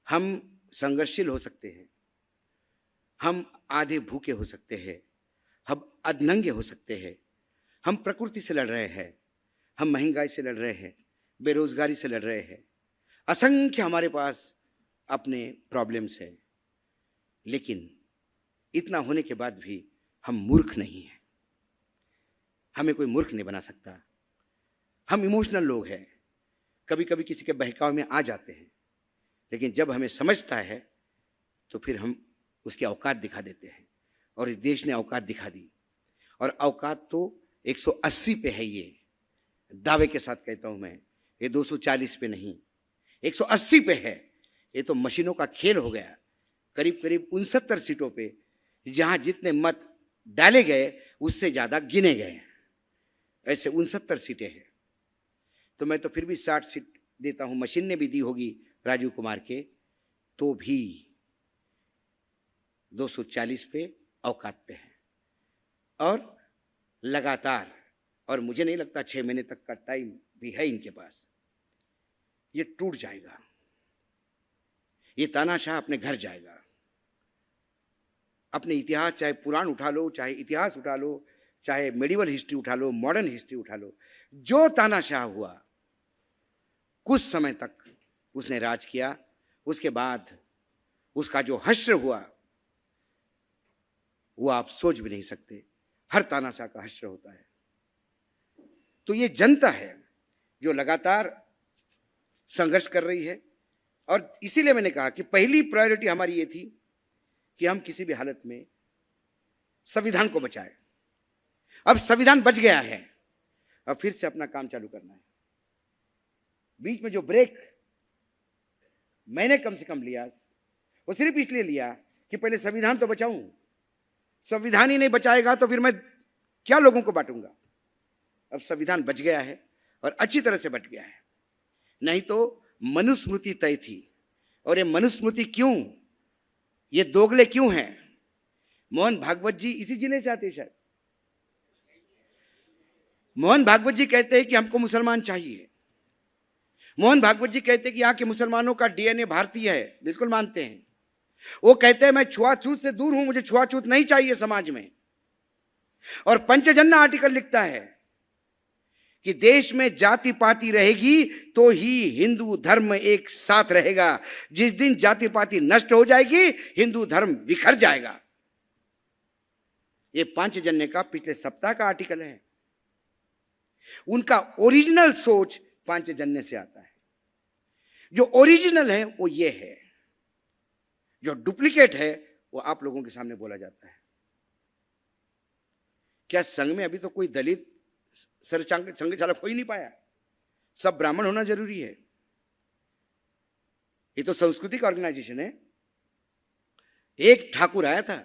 हम संघर्षशील हो सकते हैं, हम आधे भूखे हो सकते हैं, हम अधनंगे हो सकते हैं, हम प्रकृति से लड़ रहे हैं, हम महंगाई से लड़ रहे हैं, बेरोजगारी से लड़ रहे हैं, असंख्य हमारे पास अपने प्रॉब्लम्स हैं, लेकिन इतना होने के बाद भी हम मूर्ख नहीं हैं। हमें कोई मूर्ख नहीं बना सकता। हम इमोशनल लोग हैं, कभी कभी किसी के बहकाव में आ जाते हैं, लेकिन जब हमें समझता है तो फिर हम उसकी औकात दिखा देते हैं, और इस देश ने औकात दिखा दी। और औकात तो 180 पे है, ये दावे के साथ कहता हूं मैं, ये 240 पे नहीं, 180 पे है। ये तो मशीनों का खेल हो गया। करीब करीब 69 सीटों पे जहां जितने मत डाले गए उससे ज्यादा गिने गए, ऐसे 69 सीटें हैं। तो मैं तो फिर भी 60 सीट देता हूं, मशीन ने भी दी होगी राजीव कुमार के, तो भी 240 पे औकात पे है। और लगातार, और मुझे नहीं लगता 6 महीने तक का टाइम भी है इनके पास, ये टूट जाएगा। ये तानाशाह अपने घर जाएगा। अपने इतिहास, चाहे पुराण उठा लो, चाहे इतिहास उठा लो, चाहे मेडिवल हिस्ट्री उठा लो, मॉडर्न हिस्ट्री उठा लो, जो तानाशाह हुआ कुछ समय तक उसने राज किया, उसके बाद उसका जो हश्र हुआ वो आप सोच भी नहीं सकते। हर तानाशाह का हश्र होता है। तो ये जनता है जो लगातार संघर्ष कर रही है, और इसीलिए मैंने कहा कि पहली प्रायोरिटी हमारी ये थी कि हम किसी भी हालत में संविधान को बचाएं। अब संविधान बच गया है, अब फिर से अपना काम चालू करना है। बीच में जो ब्रेक मैंने कम से कम लिया, वो सिर्फ इसलिए लिया कि पहले संविधान तो बचाऊं। संविधान ही नहीं बचाएगा तो फिर मैं क्या लोगों को बांटूंगा। अब संविधान बच गया है, और अच्छी तरह से बच गया है। नहीं तो मनुस्मृति तय थी, और ये मनुस्मृति क्यों, ये दोगले क्यों हैं? मोहन भागवत जी इसी जिले से आते शायद। मोहन भागवत जी कहते हैं कि हमको मुसलमान चाहिए। मोहन भागवत जी कहते हैं कि यहाँ के मुसलमानों का डीएनए भारतीय है, बिल्कुल मानते हैं। वो कहते हैं मैं छुआछूत से दूर हूं, मुझे छुआछूत नहीं चाहिए समाज में। और पंचजन्य आर्टिकल लिखता है कि देश में जाति पाति रहेगी तो ही हिंदू धर्म एक साथ रहेगा। जिस दिन जाति पाति नष्ट हो जाएगी, हिंदू धर्म बिखर जाएगा। ये पांचजन्य का पिछले सप्ताह का आर्टिकल है। उनका ओरिजिनल सोच पांचजन्य से आता है। जो ओरिजिनल है वो ये है, जो डुप्लीकेट है वो आप लोगों के सामने बोला जाता है। क्या संघ में अभी तो कोई दलित संघ चालक हो ही नहीं पाया? सब ब्राह्मण होना जरूरी है? ये तो सांस्कृतिक ऑर्गेनाइजेशन है। एक ठाकुर आया था,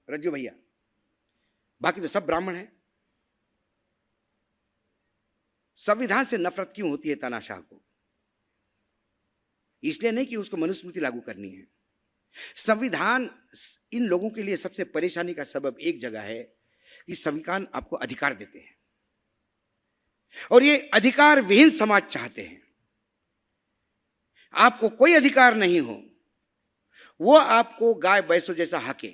रज्जू भैया, बाकी तो सब ब्राह्मण है। संविधान से नफरत क्यों होती है तानाशाह को? इसलिए नहीं कि उसको मनुस्मृति लागू करनी है। संविधान इन लोगों के लिए सबसे परेशानी का सबब एक जगह है कि संविधान आपको अधिकार देते हैं, और ये अधिकार विहीन समाज चाहते हैं। आपको कोई अधिकार नहीं हो, वो आपको गाय भैंसों जैसा हाके।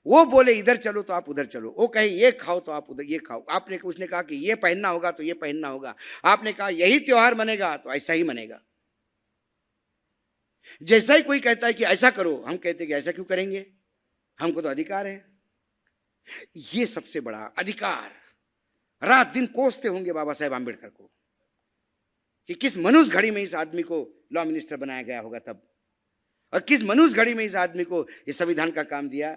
वो बोले इधर चलो तो आप उधर चलो, वो कहे ये खाओ तो आप उधर ये खाओ। आपने उसने कहा कि ये पहनना होगा तो ये पहनना होगा। आपने कहा यही त्योहार मनेगा तो ऐसा ही मनेगा। जैसा ही कोई कहता है कि ऐसा करो, हम कहते हैं कि ऐसा क्यों करेंगे, हमको तो अधिकार है। ये सबसे बड़ा अधिकार रात दिन कोसते होंगे बाबा साहेब आंबेडकर को कि किस मनुष्य घड़ी में इस आदमी को लॉ मिनिस्टर बनाया गया होगा तब, और किस मनुष्य घड़ी में इस आदमी को ये संविधान का काम दिया,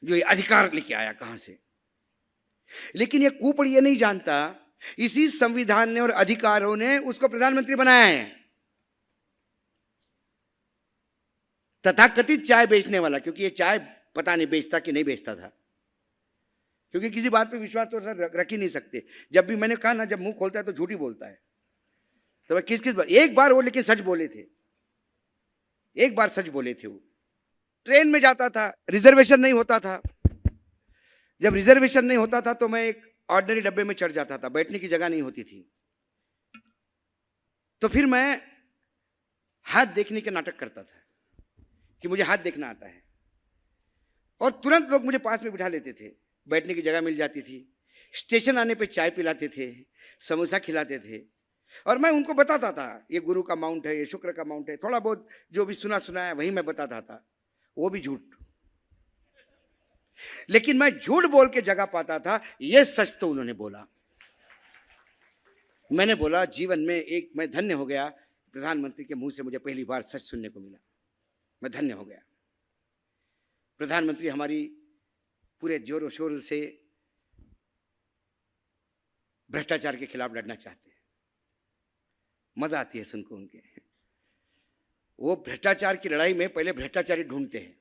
जो ये अधिकार लेके आया कहां से। लेकिन ये कुपड़ ये नहीं जानता, इसी संविधान ने और अधिकारों ने उसको प्रधानमंत्री बनाया है। तथाकथित चाय बेचने वाला, क्योंकि ये चाय पता नहीं बेचता कि नहीं बेचता था, क्योंकि किसी बात पे विश्वास तो रख ही नहीं सकते। जब भी मैंने कहा ना, जब मुंह खोलता है तो झूठी बोलता है। तो मैं किस बात, एक बार वो लेकिन सच बोले थे, एक बार सच बोले थे। वो ट्रेन में जाता था, रिजर्वेशन नहीं होता था। जब रिजर्वेशन नहीं होता था तो मैं एक ऑर्डिनरी डब्बे में चढ़ जाता था, बैठने की जगह नहीं होती थी। तो फिर मैं हाथ देखने के नाटक करता था कि मुझे हाथ देखना आता है, और तुरंत लोग मुझे पास में बिठा लेते थे, बैठने की जगह मिल जाती थी। स्टेशन आने पे चाय पिलाते थे, समोसा खिलाते थे, और मैं उनको बताता था ये गुरु का माउंट है, ये शुक्र का माउंट है, थोड़ा बहुत जो भी सुना है वही मैं बताता था, वो भी झूठ। लेकिन मैं झूठ बोल के जगह पाता था, ये सच तो उन्होंने बोला। मैंने बोला जीवन में एक मैं धन्य हो गया, प्रधानमंत्री के मुंह से मुझे पहली बार सच सुनने को मिला, मैं धन्य हो गया। प्रधानमंत्री हमारी पूरे जोरों शोर से भ्रष्टाचार के खिलाफ लड़ना चाहते हैं। मजा आती है सुनकर उनके। वो भ्रष्टाचार की लड़ाई में पहले भ्रष्टाचारी ढूंढते हैं,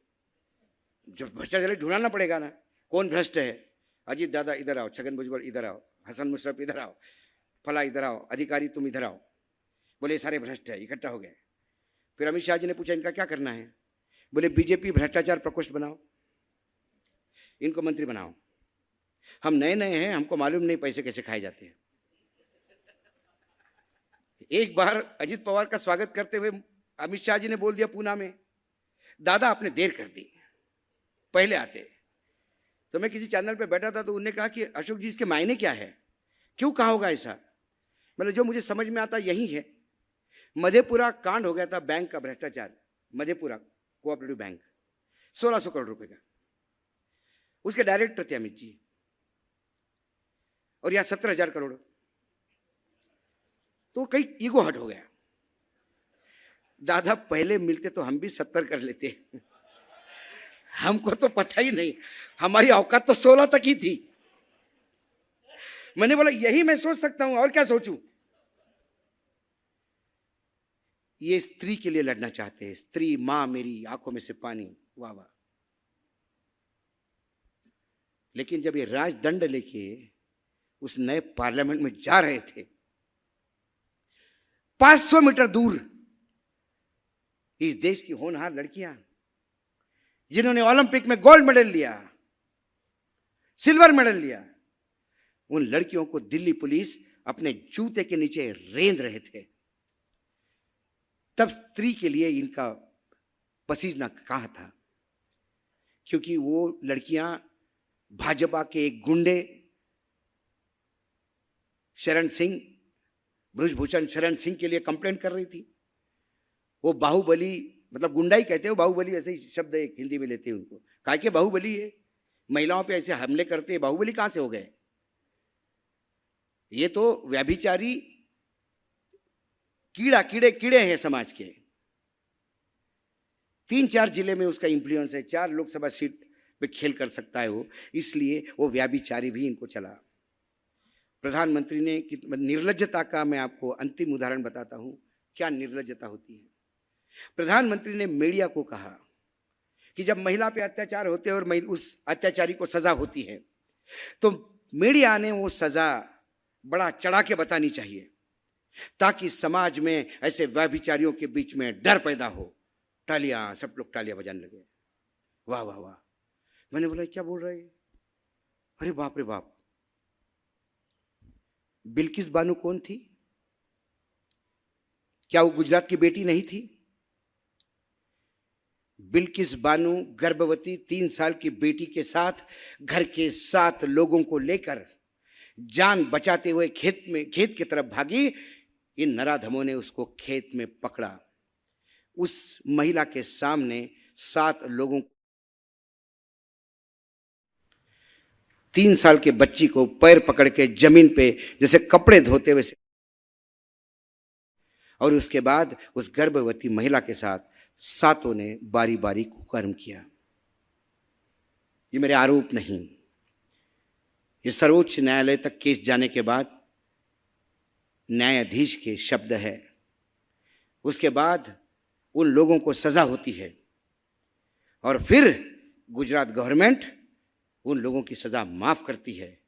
जब भ्रष्टाचारी ढूंढना पड़ेगा ना, कौन भ्रष्ट है। अजीत दादा इधर आओ, छगन भुजबल इधर आओ, हसन मुशर्रफ इधर आओ, फला इधर आओ, अधिकारी तुम इधर आओ। बोले सारे भ्रष्ट है, इकट्ठा हो गए। फिर अमित शाह जी ने पूछा इनका क्या करना है। बोले बीजेपी भ्रष्टाचार प्रकोष्ठ बनाओ, इनको मंत्री बनाओ। हम नए नए हैं, हमको मालूम नहीं पैसे कैसे खाए जाते हैं। एक बार अजीत पवार का स्वागत करते हुए अमित शाह जी ने बोल दिया पूना में, दादा आपने देर कर दी, पहले आते। तो मैं किसी चैनल पे बैठा था तो उन्होंने कहा कि अशोक जी इसके मायने क्या है, क्यों कहा होगा ऐसा। मतलब जो मुझे समझ में आता यही है। मधेपुरा कांड हो गया था बैंक का भ्रष्टाचार, मधेपुरा कोऑपरेटिव बैंक 1600 करोड़ रुपए का, उसके डायरेक्टर थे अमित जी, और यहां 17,000 करोड़। तो कई ईगो हट हो गया। दादा पहले मिलते तो हम भी 70 कर लेते, हमको तो पता ही नहीं, हमारी औकात तो 16 तक ही थी। मैंने बोला यही मैं सोच सकता हूं, और क्या सोचूं। ये स्त्री के लिए लड़ना चाहते हैं, स्त्री मां मेरी आंखों में से पानी, वाह वाह। लेकिन जब ये राजदंड लेके उस नए पार्लियामेंट में जा रहे थे, 500 मीटर दूर इस देश की होनहार लड़कियां जिन्होंने ओलंपिक में गोल्ड मेडल लिया, सिल्वर मेडल लिया, उन लड़कियों को दिल्ली पुलिस अपने जूते के नीचे रेंद रहे थे। तब स्त्री के लिए इनका पसीना कहां था, क्योंकि वो लड़कियां भाजपा के एक गुंडे शरण सिंह, ब्रजभूषण शरण सिंह के लिए कंप्लेंट कर रही थी। वो बाहुबली, मतलब गुंडा ही कहते हो, बाहुबली ऐसे ही शब्द एक हिंदी में लेते हैं उनको, काहे के बाहुबली है, महिलाओं पे ऐसे हमले करते हैं, बाहुबली कहां से हो गए। ये तो व्यभिचारी कीड़े हैं समाज के। 3-4 जिले में उसका इंफ्लुएंस है, 4 लोकसभा सीट पे खेल कर सकता है वो, इसलिए वो व्यभिचारी भी इनको चला। प्रधानमंत्री ने निर्लज्जता का मैं आपको अंतिम उदाहरण बताता हूं, क्या निर्लज्जता होती है। प्रधानमंत्री ने मीडिया को कहा कि जब महिला पे अत्याचार होते हैं और उस अत्याचारी को सजा होती है, तो मीडिया ने वो सजा बड़ा चढ़ा के बतानी चाहिए, ताकि समाज में ऐसे व्यभिचारियों के बीच में डर पैदा हो। तालियां, सब लोग तालियां बजाने लगे, वाह वाह वाह। मैंने बोला क्या बोल रहे हैं, अरे बाप रे बाप। बिल्किस बानो कौन थी, क्या वो गुजरात की बेटी नहीं थी। बिल्किस बानो गर्भवती 3 साल की बेटी के साथ घर के 7 लोगों को लेकर जान बचाते हुए खेत की तरफ भागी। इन नराधमों ने उसको खेत में पकड़ा, उस महिला के सामने 7 लोगों, 3 साल के बच्ची को पैर पकड़ के जमीन पे जैसे कपड़े धोते हुए, और उसके बाद उस गर्भवती महिला के साथ 7 ने बारी बारी कुकर्म किया। ये मेरे आरोप नहीं, ये सर्वोच्च न्यायालय तक केस जाने के बाद न्यायाधीश के शब्द है। उसके बाद उन लोगों को सजा होती है, और फिर गुजरात गवर्नमेंट उन लोगों की सजा माफ करती है,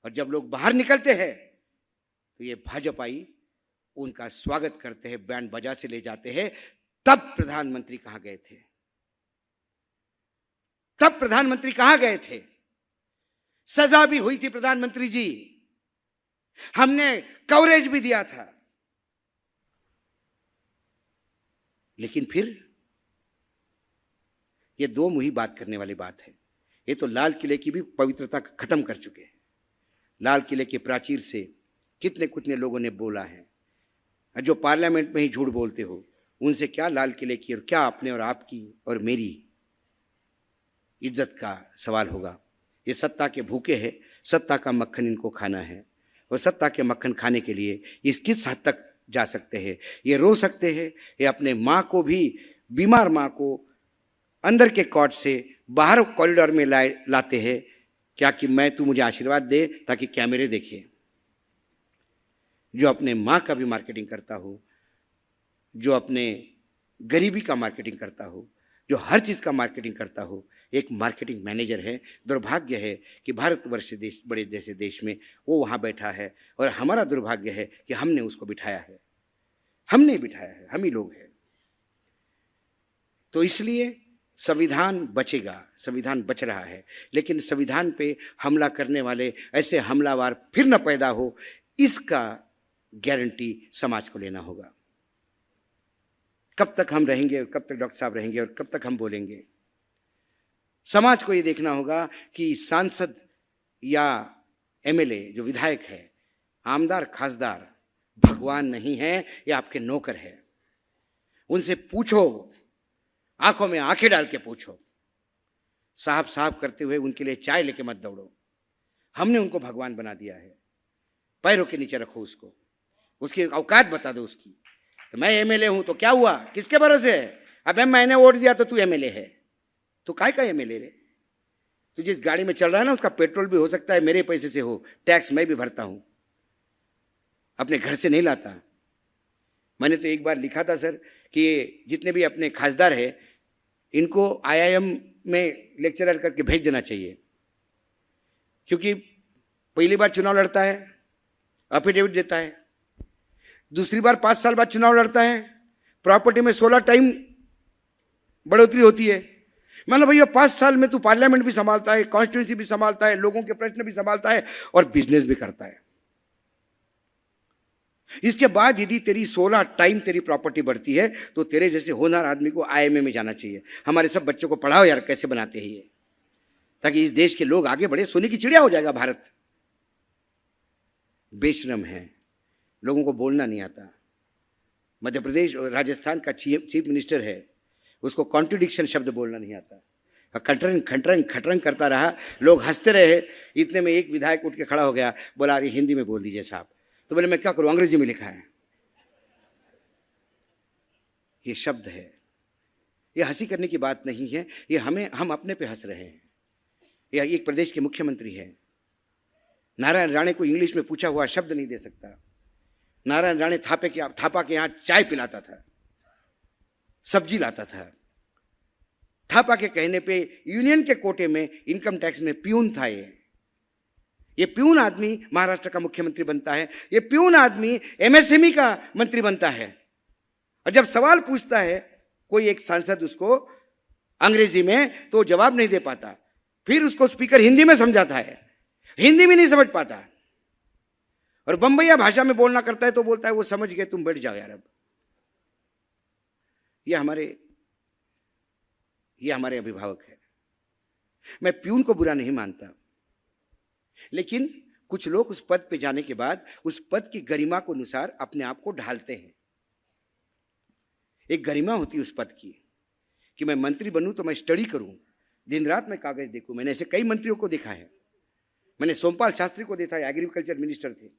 और जब लोग बाहर निकलते हैं तो ये भाजपाई उनका स्वागत करते हैं, बैंड बजा से ले जाते हैं। तब प्रधानमंत्री कहां गए थे, तब प्रधानमंत्री कहां गए थे। सजा भी हुई थी प्रधानमंत्री जी, हमने कवरेज भी दिया था, लेकिन फिर ये दो मुही बात करने वाली बात है। ये तो लाल किले की भी पवित्रता खत्म कर चुके हैं। लाल किले के प्राचीर से कितने कितने लोगों ने बोला है। जो पार्लियामेंट में ही झूठ बोलते हो, उनसे क्या लाल किले की और क्या अपने और आपकी और मेरी इज्जत का सवाल होगा। ये सत्ता के भूखे हैं, सत्ता का मक्खन इनको खाना है, और सत्ता के मक्खन खाने के लिए ये किस हद तक जा सकते हैं। ये रो सकते हैं, ये अपने माँ को भी, बीमार माँ को अंदर के कॉट से बाहर कॉरिडोर में लाते हैं, क्या कि मैं, तू मुझे आशीर्वाद दे ताकि कैमरे देखे। जो अपने माँ का भी मार्केटिंग करता हो, जो अपने गरीबी का मार्केटिंग करता हो, जो हर चीज़ का मार्केटिंग करता हो, एक मार्केटिंग मैनेजर है। दुर्भाग्य है कि भारतवर्ष देश, बड़े जैसे देश में वो वहाँ बैठा है, और हमारा दुर्भाग्य है कि हमने उसको बिठाया है। हमने बिठाया है, हम ही लोग हैं। तो इसलिए संविधान बचेगा, संविधान बच रहा है, लेकिन संविधान पे हमला करने वाले ऐसे हमलावर फिर न पैदा हो, इसका गारंटी समाज को लेना होगा। कब तक हम रहेंगे, कब तक डॉक्टर साहब रहेंगे, और कब तक हम बोलेंगे? समाज को ये देखना होगा कि सांसद या एमएलए जो विधायक है, आमदार खासदार भगवान नहीं है, ये आपके नौकर है। उनसे पूछो, आंखों में आंखें डाल के पूछो, साहब साहब करते हुए उनके लिए चाय लेके मत दौड़ो। हमने उनको भगवान बना दिया है, पैरों के नीचे रखो उसको, उसकी औकात बता दो उसकी। तो मैं एमएलए हूं तो क्या हुआ, किसके भरोसे है? अब मैंने वोट दिया तो तू एमएलए है, तो काय का एमएलए रे? तू जिस गाड़ी में चल रहा है ना, उसका पेट्रोल भी हो सकता है मेरे पैसे से हो, टैक्स मैं भी भरता हूं, अपने घर से नहीं लाता। मैंने तो एक बार लिखा था सर कि जितने भी अपने खासदार है, इनको आईआईएम में लेक्चरर करके भेज देना चाहिए, क्योंकि पहली बार चुनाव लड़ता है, एफिडेविट देता है, दूसरी बार 5 साल बाद चुनाव लड़ता है, प्रॉपर्टी में 16 टाइम बढ़ोतरी होती है। मतलब भैया 5 साल में तू पार्लियामेंट भी संभालता है, कॉन्स्टिट्यूंसी भी संभालता है, लोगों के प्रश्न भी संभालता है, और बिजनेस भी करता है। इसके बाद यदि तेरी 16 टाइम तेरी प्रॉपर्टी बढ़ती है, तो तेरे जैसे होनहार आदमी को आईएमए में जाना चाहिए। हमारे सब बच्चों को पढ़ाओ यार, कैसे बनाते हैं ये, ताकि इस देश के लोग आगे बढ़े। सोने की चिड़िया हो जाएगा भारत। बेशरम है, लोगों को बोलना नहीं आता। मध्य प्रदेश और राजस्थान का चीफ मिनिस्टर है, उसको कॉन्ट्रडिक्शन शब्द बोलना नहीं आता, खटरंग खटरंग खटरंग करता रहा, लोग हंसते रहे। इतने में एक विधायक उठ के खड़ा हो गया, बोला अरे हिंदी में बोल दीजिए साहब। तो बोले मैं क्या करूं, अंग्रेजी में लिखा है। ये शब्द है, ये हंसी करने की बात नहीं है, ये हम अपने पे हंस रहे हैं। यह एक प्रदेश के मुख्यमंत्री है। नारायण राणे को इंग्लिश में पूछा हुआ शब्द नहीं दे सकता। नारायण राणे थापा के यहाँ चाय पिलाता था, सब्जी लाता था। थापा के कहने पे यूनियन के कोटे में इनकम टैक्स में प्यून था। ये प्यून आदमी महाराष्ट्र का मुख्यमंत्री बनता है, ये प्यून आदमी एमएसएमई का मंत्री बनता है। और जब सवाल पूछता है कोई एक सांसद उसको अंग्रेजी में, तो जवाब नहीं दे पाता। फिर उसको स्पीकर हिंदी में समझाता है, हिंदी में नहीं समझ पाता, और बंबईया भाषा में बोलना करता है तो बोलता है वो समझ गए, तुम बैठ जाओ यार। अब ये हमारे अभिभावक है। मैं प्यून को बुरा नहीं मानता, लेकिन कुछ लोग उस पद पे जाने के बाद उस पद की गरिमा को अनुसार अपने आप को ढालते हैं। एक गरिमा होती है उस पद की कि मैं मंत्री बनूं तो मैं स्टडी करूं, दिन रात में कागज देखूं। मैंने ऐसे कई मंत्रियों को देखा है। मैंने सोमपाल शास्त्री को देखा है, एग्रीकल्चर मिनिस्टर थे।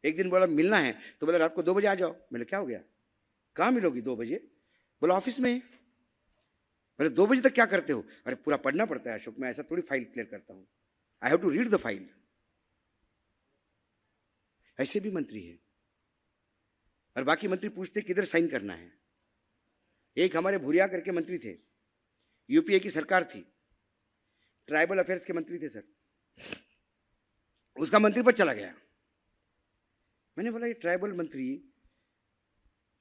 एक दिन बोला मिलना है, तो बोला रात को 2 बजे आ जाओ। मैंने क्या हो गया, कहाँ मिलोगी 2 बजे? बोला ऑफिस में। मैंने 2 बजे तक क्या करते हो? अरे पूरा पढ़ना पड़ता है अशोक, मैं ऐसा थोड़ी फाइल क्लियर करता हूँ, I have to read the file. ऐसे भी मंत्री है, और बाकी मंत्री पूछते किधर साइन करना है। एक हमारे भूरिया करके मंत्री थे, यूपीए की सरकार थी, ट्राइबल अफेयर्स के मंत्री थे सर, उसका मंत्री पद चला गया। मैंने बोला ये ट्राइबल मंत्री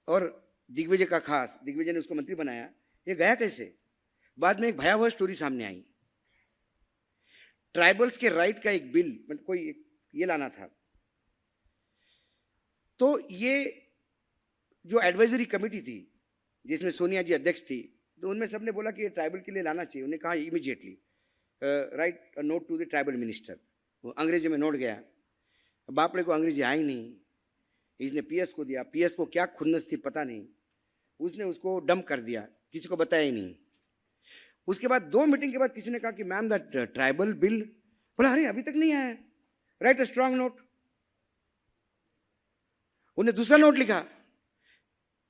और दिग्विजय का खास, दिग्विजय ने उसको मंत्री बनाया, ये गया कैसे? बाद में एक भयावह स्टोरी सामने आई। ट्राइबल्स के राइट का एक बिल, मतलब कोई ये लाना था, तो ये जो एडवाइजरी कमेटी थी जिसमें सोनिया जी अध्यक्ष थी, तो उनमें सबने बोला कि ये ट्राइबल के लिए लाना चाहिए। उन्होंने कहा immediately write note to the tribal minister. वो अंग्रेजी में नोट गया, बापड़े को अंग्रेजी आई नहीं, इसने पीएस को दिया, पीएस को क्या खुन्नस थी पता नहीं, उसने उसको डंप कर दिया, किसी को बताया ही नहीं। उसके बाद 2 मीटिंग के बाद किसी ने कहा कि मैम दैट ट्राइबल बिल, बोला अरे अभी तक नहीं आया, राइट अ स्ट्रांग नोट। उन्हें दूसरा नोट लिखा,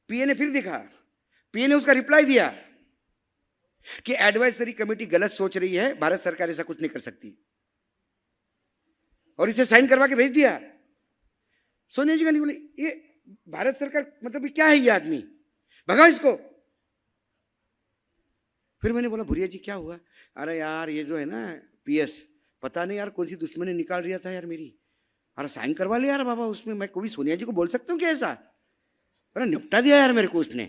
पीए ने फिर देखा, पीए ने उसका रिप्लाई दिया कि एडवाइजरी कमेटी गलत सोच रही है, भारत सरकार ऐसा कुछ नहीं कर सकती, और इसे साइन करवा के भेज दिया। सोनिया जी गांधी बोले ये भारत सरकार मतलब क्या है ये आदमी, भगाओ इसको। फिर मैंने बोला भुरिया जी क्या हुआ? अरे यार ये जो है ना पीएस, पता नहीं यार कौन सी दुश्मनी निकाल रहा था यार मेरी, अरे साइन करवा ले यार बाबा उसमें, मैं कोई सोनिया जी को बोल सकता हूँ क्या ऐसा? अरे निपटा दिया यार मेरे को उसने।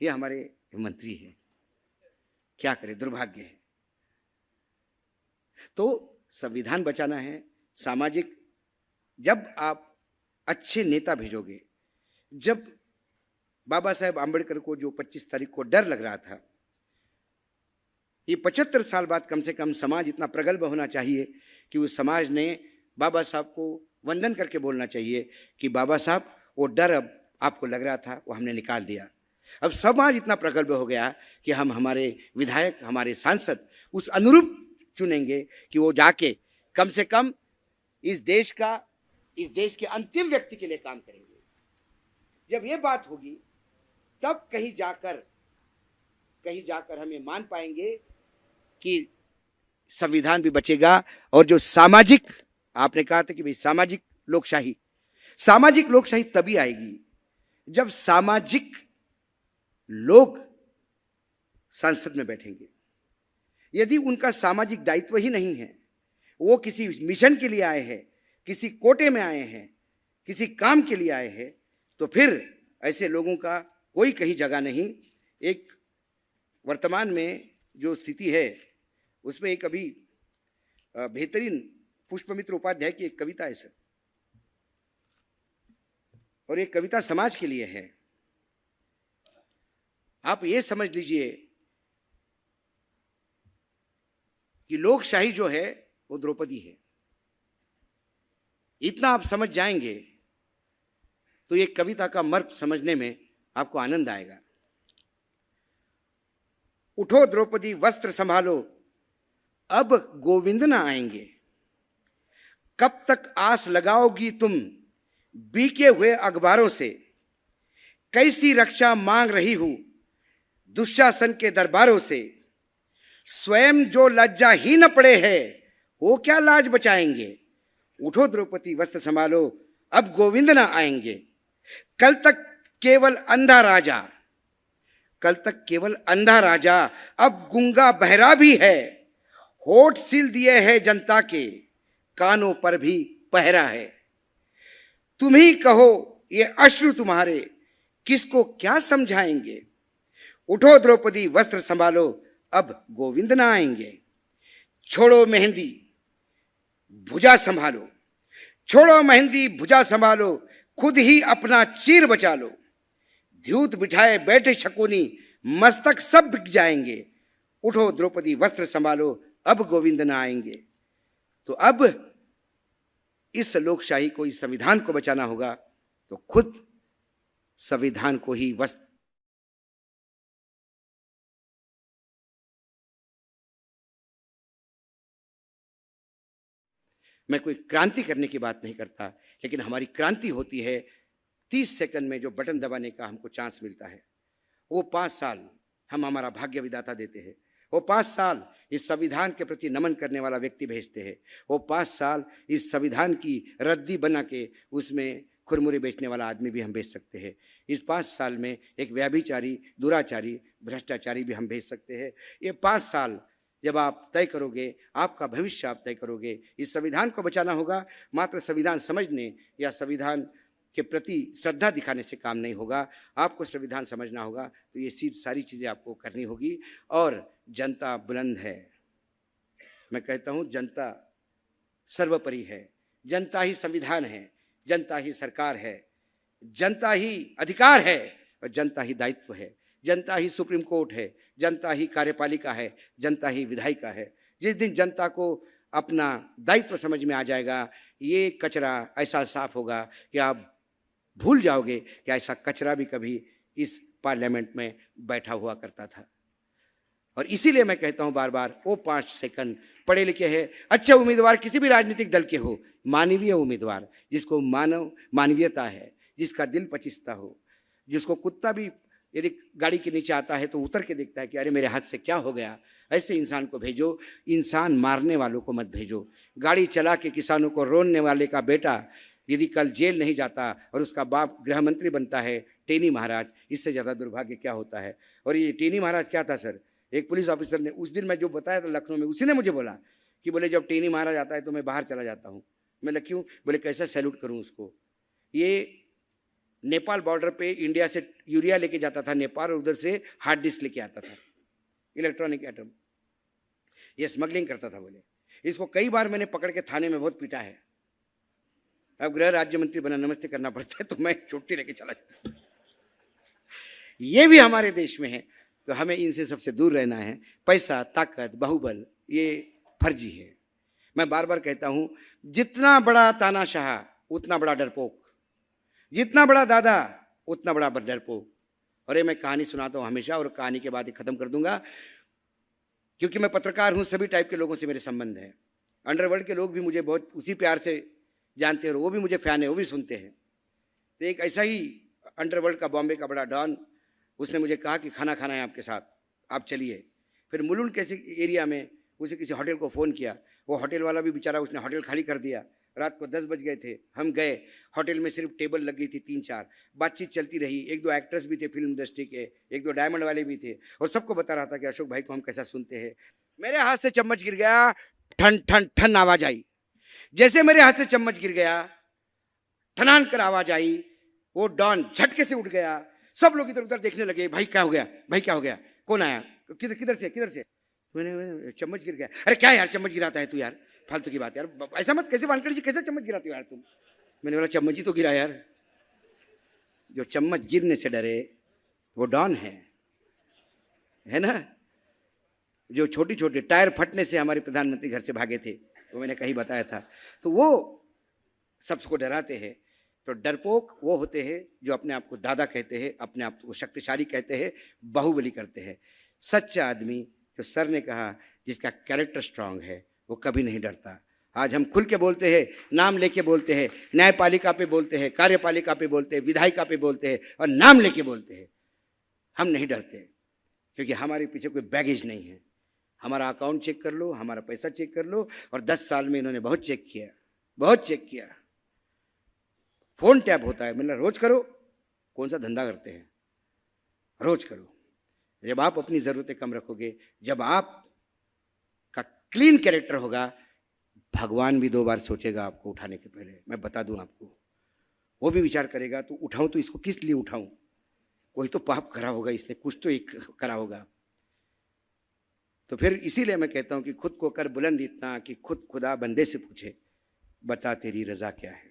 ये हमारे मंत्री है, क्या करे, दुर्भाग्य है। तो संविधान बचाना है, सामाजिक, जब आप अच्छे नेता भेजोगे, जब बाबा साहेब आंबेडकर को जो 25 तारीख को डर लग रहा था, ये 75 साल बाद कम से कम समाज इतना प्रगल्भ होना चाहिए कि उस समाज ने बाबा साहब को वंदन करके बोलना चाहिए कि बाबा साहब वो डर अब आपको लग रहा था वो हमने निकाल दिया। अब समाज इतना प्रगल्भ हो गया कि हम हमारे विधायक, हमारे सांसद उस अनुरूप चुनेंगे कि वो जाके कम से कम इस देश के अंतिम व्यक्ति के लिए काम करेंगे। जब ये बात होगी तब कहीं जाकर हम ये मान पाएंगे कि संविधान भी बचेगा। और जो सामाजिक, आपने कहा था कि भाई सामाजिक लोकशाही तभी आएगी जब सामाजिक लोग संसद में बैठेंगे। यदि उनका सामाजिक दायित्व ही नहीं है, वो किसी मिशन के लिए आए हैं, किसी कोटे में आए हैं, किसी काम के लिए आए हैं, तो फिर ऐसे लोगों का कोई कहीं जगह नहीं। एक वर्तमान में जो स्थिति है उसमें एक अभी बेहतरीन पुष्पमित्र उपाध्याय की एक कविता है सर, और ये कविता समाज के लिए है। आप ये समझ लीजिए कि लोकशाही जो है वो द्रौपदी है। इतना आप समझ जाएंगे तो ये कविता का मर्म समझने में आपको आनंद आएगा। उठो द्रौपदी वस्त्र संभालो, अब गोविंद ना आएंगे। कब तक आस लगाओगी तुम बीके हुए अखबारों से, कैसी रक्षा मांग रही हूं दुशासन के दरबारों से। स्वयं जो लज्जा ही न पड़े है वो क्या लाज बचाएंगे। उठो द्रौपदी वस्त्र संभालो, अब गोविंद ना आएंगे। कल तक केवल अंधा राजा अब गूंगा बहरा भी है। होठ सील दिए हैं जनता के, कानों पर भी पहरा है। तुम ही कहो ये अश्रु तुम्हारे किसको क्या समझाएंगे। उठो द्रौपदी वस्त्र संभालो, अब गोविंद ना आएंगे। छोड़ो मेहंदी भुजा संभालो, खुद ही अपना चीर बचा लो। द्यूत बिठाए बैठे शकुनी, मस्तक सब बिक जाएंगे। उठो द्रौपदी वस्त्र संभालो, अब गोविंद ना आएंगे। तो अब इस लोकशाही को, इस संविधान को बचाना होगा तो खुद संविधान को ही वस्त्र। मैं कोई क्रांति करने की बात नहीं करता, लेकिन हमारी क्रांति होती है 30 सेकंड में जो बटन दबाने का हमको चांस मिलता है। वो 5 साल हम हमारा भाग्य विधाता देते हैं। वो 5 साल इस संविधान के प्रति नमन करने वाला व्यक्ति भेजते हैं। वो 5 साल इस संविधान की रद्दी बना के उसमें खुरमुरे बेचने वाला आदमी भी हम भेज सकते हैं। इस 5 साल में एक व्यभिचारी, दुराचारी, भ्रष्टाचारी भी हम भेज सकते हैं। ये 5 साल जब आप तय करोगे, आपका भविष्य आप तय करोगे। इस संविधान को बचाना होगा। मात्र संविधान समझने या संविधान के प्रति श्रद्धा दिखाने से काम नहीं होगा। आपको संविधान समझना होगा, तो ये सारी चीज़ें आपको करनी होगी। और जनता बुलंद है। मैं कहता हूँ जनता सर्वोपरि है। जनता ही संविधान है, जनता ही सरकार है, जनता ही अधिकार है और जनता ही दायित्व है। जनता ही सुप्रीम कोर्ट है, जनता ही कार्यपालिका है, जनता ही विधायिका है। जिस दिन जनता को अपना दायित्व समझ में आ जाएगा ये कचरा ऐसा साफ होगा कि आप भूल जाओगे कि ऐसा कचरा भी कभी इस पार्लियामेंट में बैठा हुआ करता था। और इसीलिए मैं कहता हूं बार बार, वो 5 सेकंड पढ़े लिखे हैं, अच्छे उम्मीदवार किसी भी राजनीतिक दल के हो, मानवीय उम्मीदवार, जिसको मानवीयता है, जिसका दिल पचिसता हो, जिसको कुत्ता भी यदि गाड़ी के नीचे आता है तो उतर के देखता है कि अरे मेरे हाथ से क्या हो गया, ऐसे इंसान को भेजो। इंसान मारने वालों को मत भेजो। गाड़ी चला के किसानों को रोनने वाले का बेटा यदि कल जेल नहीं जाता और उसका बाप गृह मंत्री बनता है, टेनी महाराज, इससे ज़्यादा दुर्भाग्य क्या होता है। और ये टेनी महाराज क्या था सर, एक पुलिस ऑफिसर ने उस दिन मैं जो बताया था लखनऊ में, उसी ने मुझे बोला कि बोले जब टेनी महाराज आता है तो मैं बाहर चला जाता हूँ। मैं क्यों? बोले कैसा सैल्यूट करूँ उसको। ये नेपाल बॉर्डर पे इंडिया से यूरिया लेके जाता था नेपाल, और उधर से हार्ड डिस्क लेके आता था, इलेक्ट्रॉनिक आइटम, ये स्मगलिंग करता था। बोले इसको कई बार मैंने पकड़ के थाने में बहुत पीटा है। अब गृह राज्य मंत्री बना, नमस्ते करना पड़ता है, तो मैं छुट्टी लेके चला जाता। ये भी हमारे देश में है, तो हमें इनसे सबसे दूर रहना है। पैसा, ताकत, बाहुबल, ये फर्जी है। मैं बार बार कहता हूं, जितना बड़ा तानाशाह उतना बड़ा डरपोक, जितना बड़ा दादा उतना बड़ा डरपोक। और ये मैं कहानी सुनाता हूं हमेशा, और कहानी के बाद ही खत्म कर दूंगा, क्योंकि मैं पत्रकार हूं, सभी टाइप के लोगों से मेरे संबंध है। अंडरवर्ल्ड के लोग भी मुझे बहुत उसी प्यार से जानते हैं, और वो भी मुझे फैन है, वो भी सुनते हैं। तो एक ऐसा ही अंडरवर्ल्ड का बॉम्बे का बड़ा डॉन, उसने मुझे कहा कि खाना खाना है आपके साथ, आप चलिए। फिर मुलुंड कैसे एरिया में उसे किसी होटल को फ़ोन किया, वो होटल वाला भी बेचारा, उसने होटल खाली कर दिया। रात को 10 बज गए थे, हम गए, होटल में सिर्फ टेबल लग गई थी 3-4, बातचीत चलती रही। 1-2 एक्टर्स भी थे फिल्म इंडस्ट्री के, 1-2 डायमंड वाले भी थे, और सबको बता रहा था कि अशोक भाई को हम कैसा सुनते हैं। मेरे हाथ से चम्मच गिर गया, ठन ठन ठन आवाज आई। जैसे मेरे हाथ से चम्मच गिर गया, ठनान कर आवाज आई, वो डॉन झटके से उठ गया। सब लोग इधर उधर देखने लगे, भाई क्या हो गया, भाई क्या हो गया, कौन आया, किधर किधर से किधर से। मैंने चम्मच गिर गया। अरे क्या यार चम्मच गिराता है तू यार, फालतू की बात यार, ऐसा मत, कैसे वानखड़े जी कैसे चम्मच गिराती हो यार तुम। मैंने बोला चम्मच ही तो गिरा यार। जो चम्मच गिरने से डरे वो डॉन है ना। जो छोटी छोटे टायर फटने से हमारे प्रधानमंत्री घर से भागे थे, वो मैंने कहीं बताया था, तो वो सबको डराते हैं। तो डरपोक वो होते हैं जो अपने आप को दादा कहते हैं, अपने आप को शक्तिशाली कहते हैं, बाहुबली करते हैं। सच्चा आदमी, जो सर ने कहा, जिसका कैरेक्टर स्ट्रांग है, वो कभी नहीं डरता। आज हम खुल के बोलते हैं, नाम लेके बोलते हैं, न्यायपालिका पे बोलते हैं, कार्यपालिका पे बोलते हैं, विधायिका पे बोलते हैं, और नाम लेके बोलते हैं। हम नहीं डरते, क्योंकि हमारे पीछे कोई बैगेज नहीं है। हमारा अकाउंट चेक कर लो, हमारा पैसा चेक कर लो, और 10 साल में इन्होंने बहुत चेक किया, बहुत चेक किया। फोन टैप होता है, मतलब रोज करो, कौन सा धंधा करते हैं, रोज करो। जब आप अपनी ज़रूरतें कम रखोगे, जब आप का क्लीन कैरेक्टर होगा, भगवान भी 2 बार सोचेगा आपको उठाने के पहले। मैं बता दूं आपको, वो भी विचार करेगा, तो उठाऊं तो इसको किस लिए उठाऊं, कोई तो पाप करा होगा इसने, कुछ तो एक करा होगा। तो फिर इसीलिए मैं कहता हूं कि खुद को कर बुलंद इतना कि खुद खुदा बंदे से पूछे, बता तेरी रजा क्या है।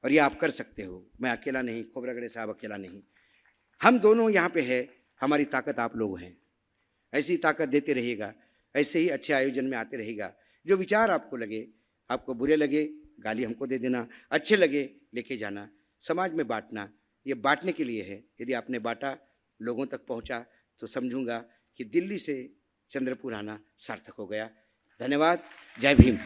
और ये आप कर सकते हो, मैं अकेला नहीं, खोबरागड़े साहब अकेला नहीं, हम दोनों यहाँ पे है। हमारी ताकत आप लोग हैं, ऐसी ताकत देते रहिएगा, ऐसे ही अच्छे आयोजन में आते रहेगा। जो विचार आपको लगे, आपको बुरे लगे, गाली हमको दे देना, अच्छे लगे लेके जाना, समाज में बांटना, ये बांटने के लिए है। यदि आपने बांटा, लोगों तक पहुँचा, तो समझूंगा कि दिल्ली से चंद्रपुर आना सार्थक हो गया। धन्यवाद। जय भीम।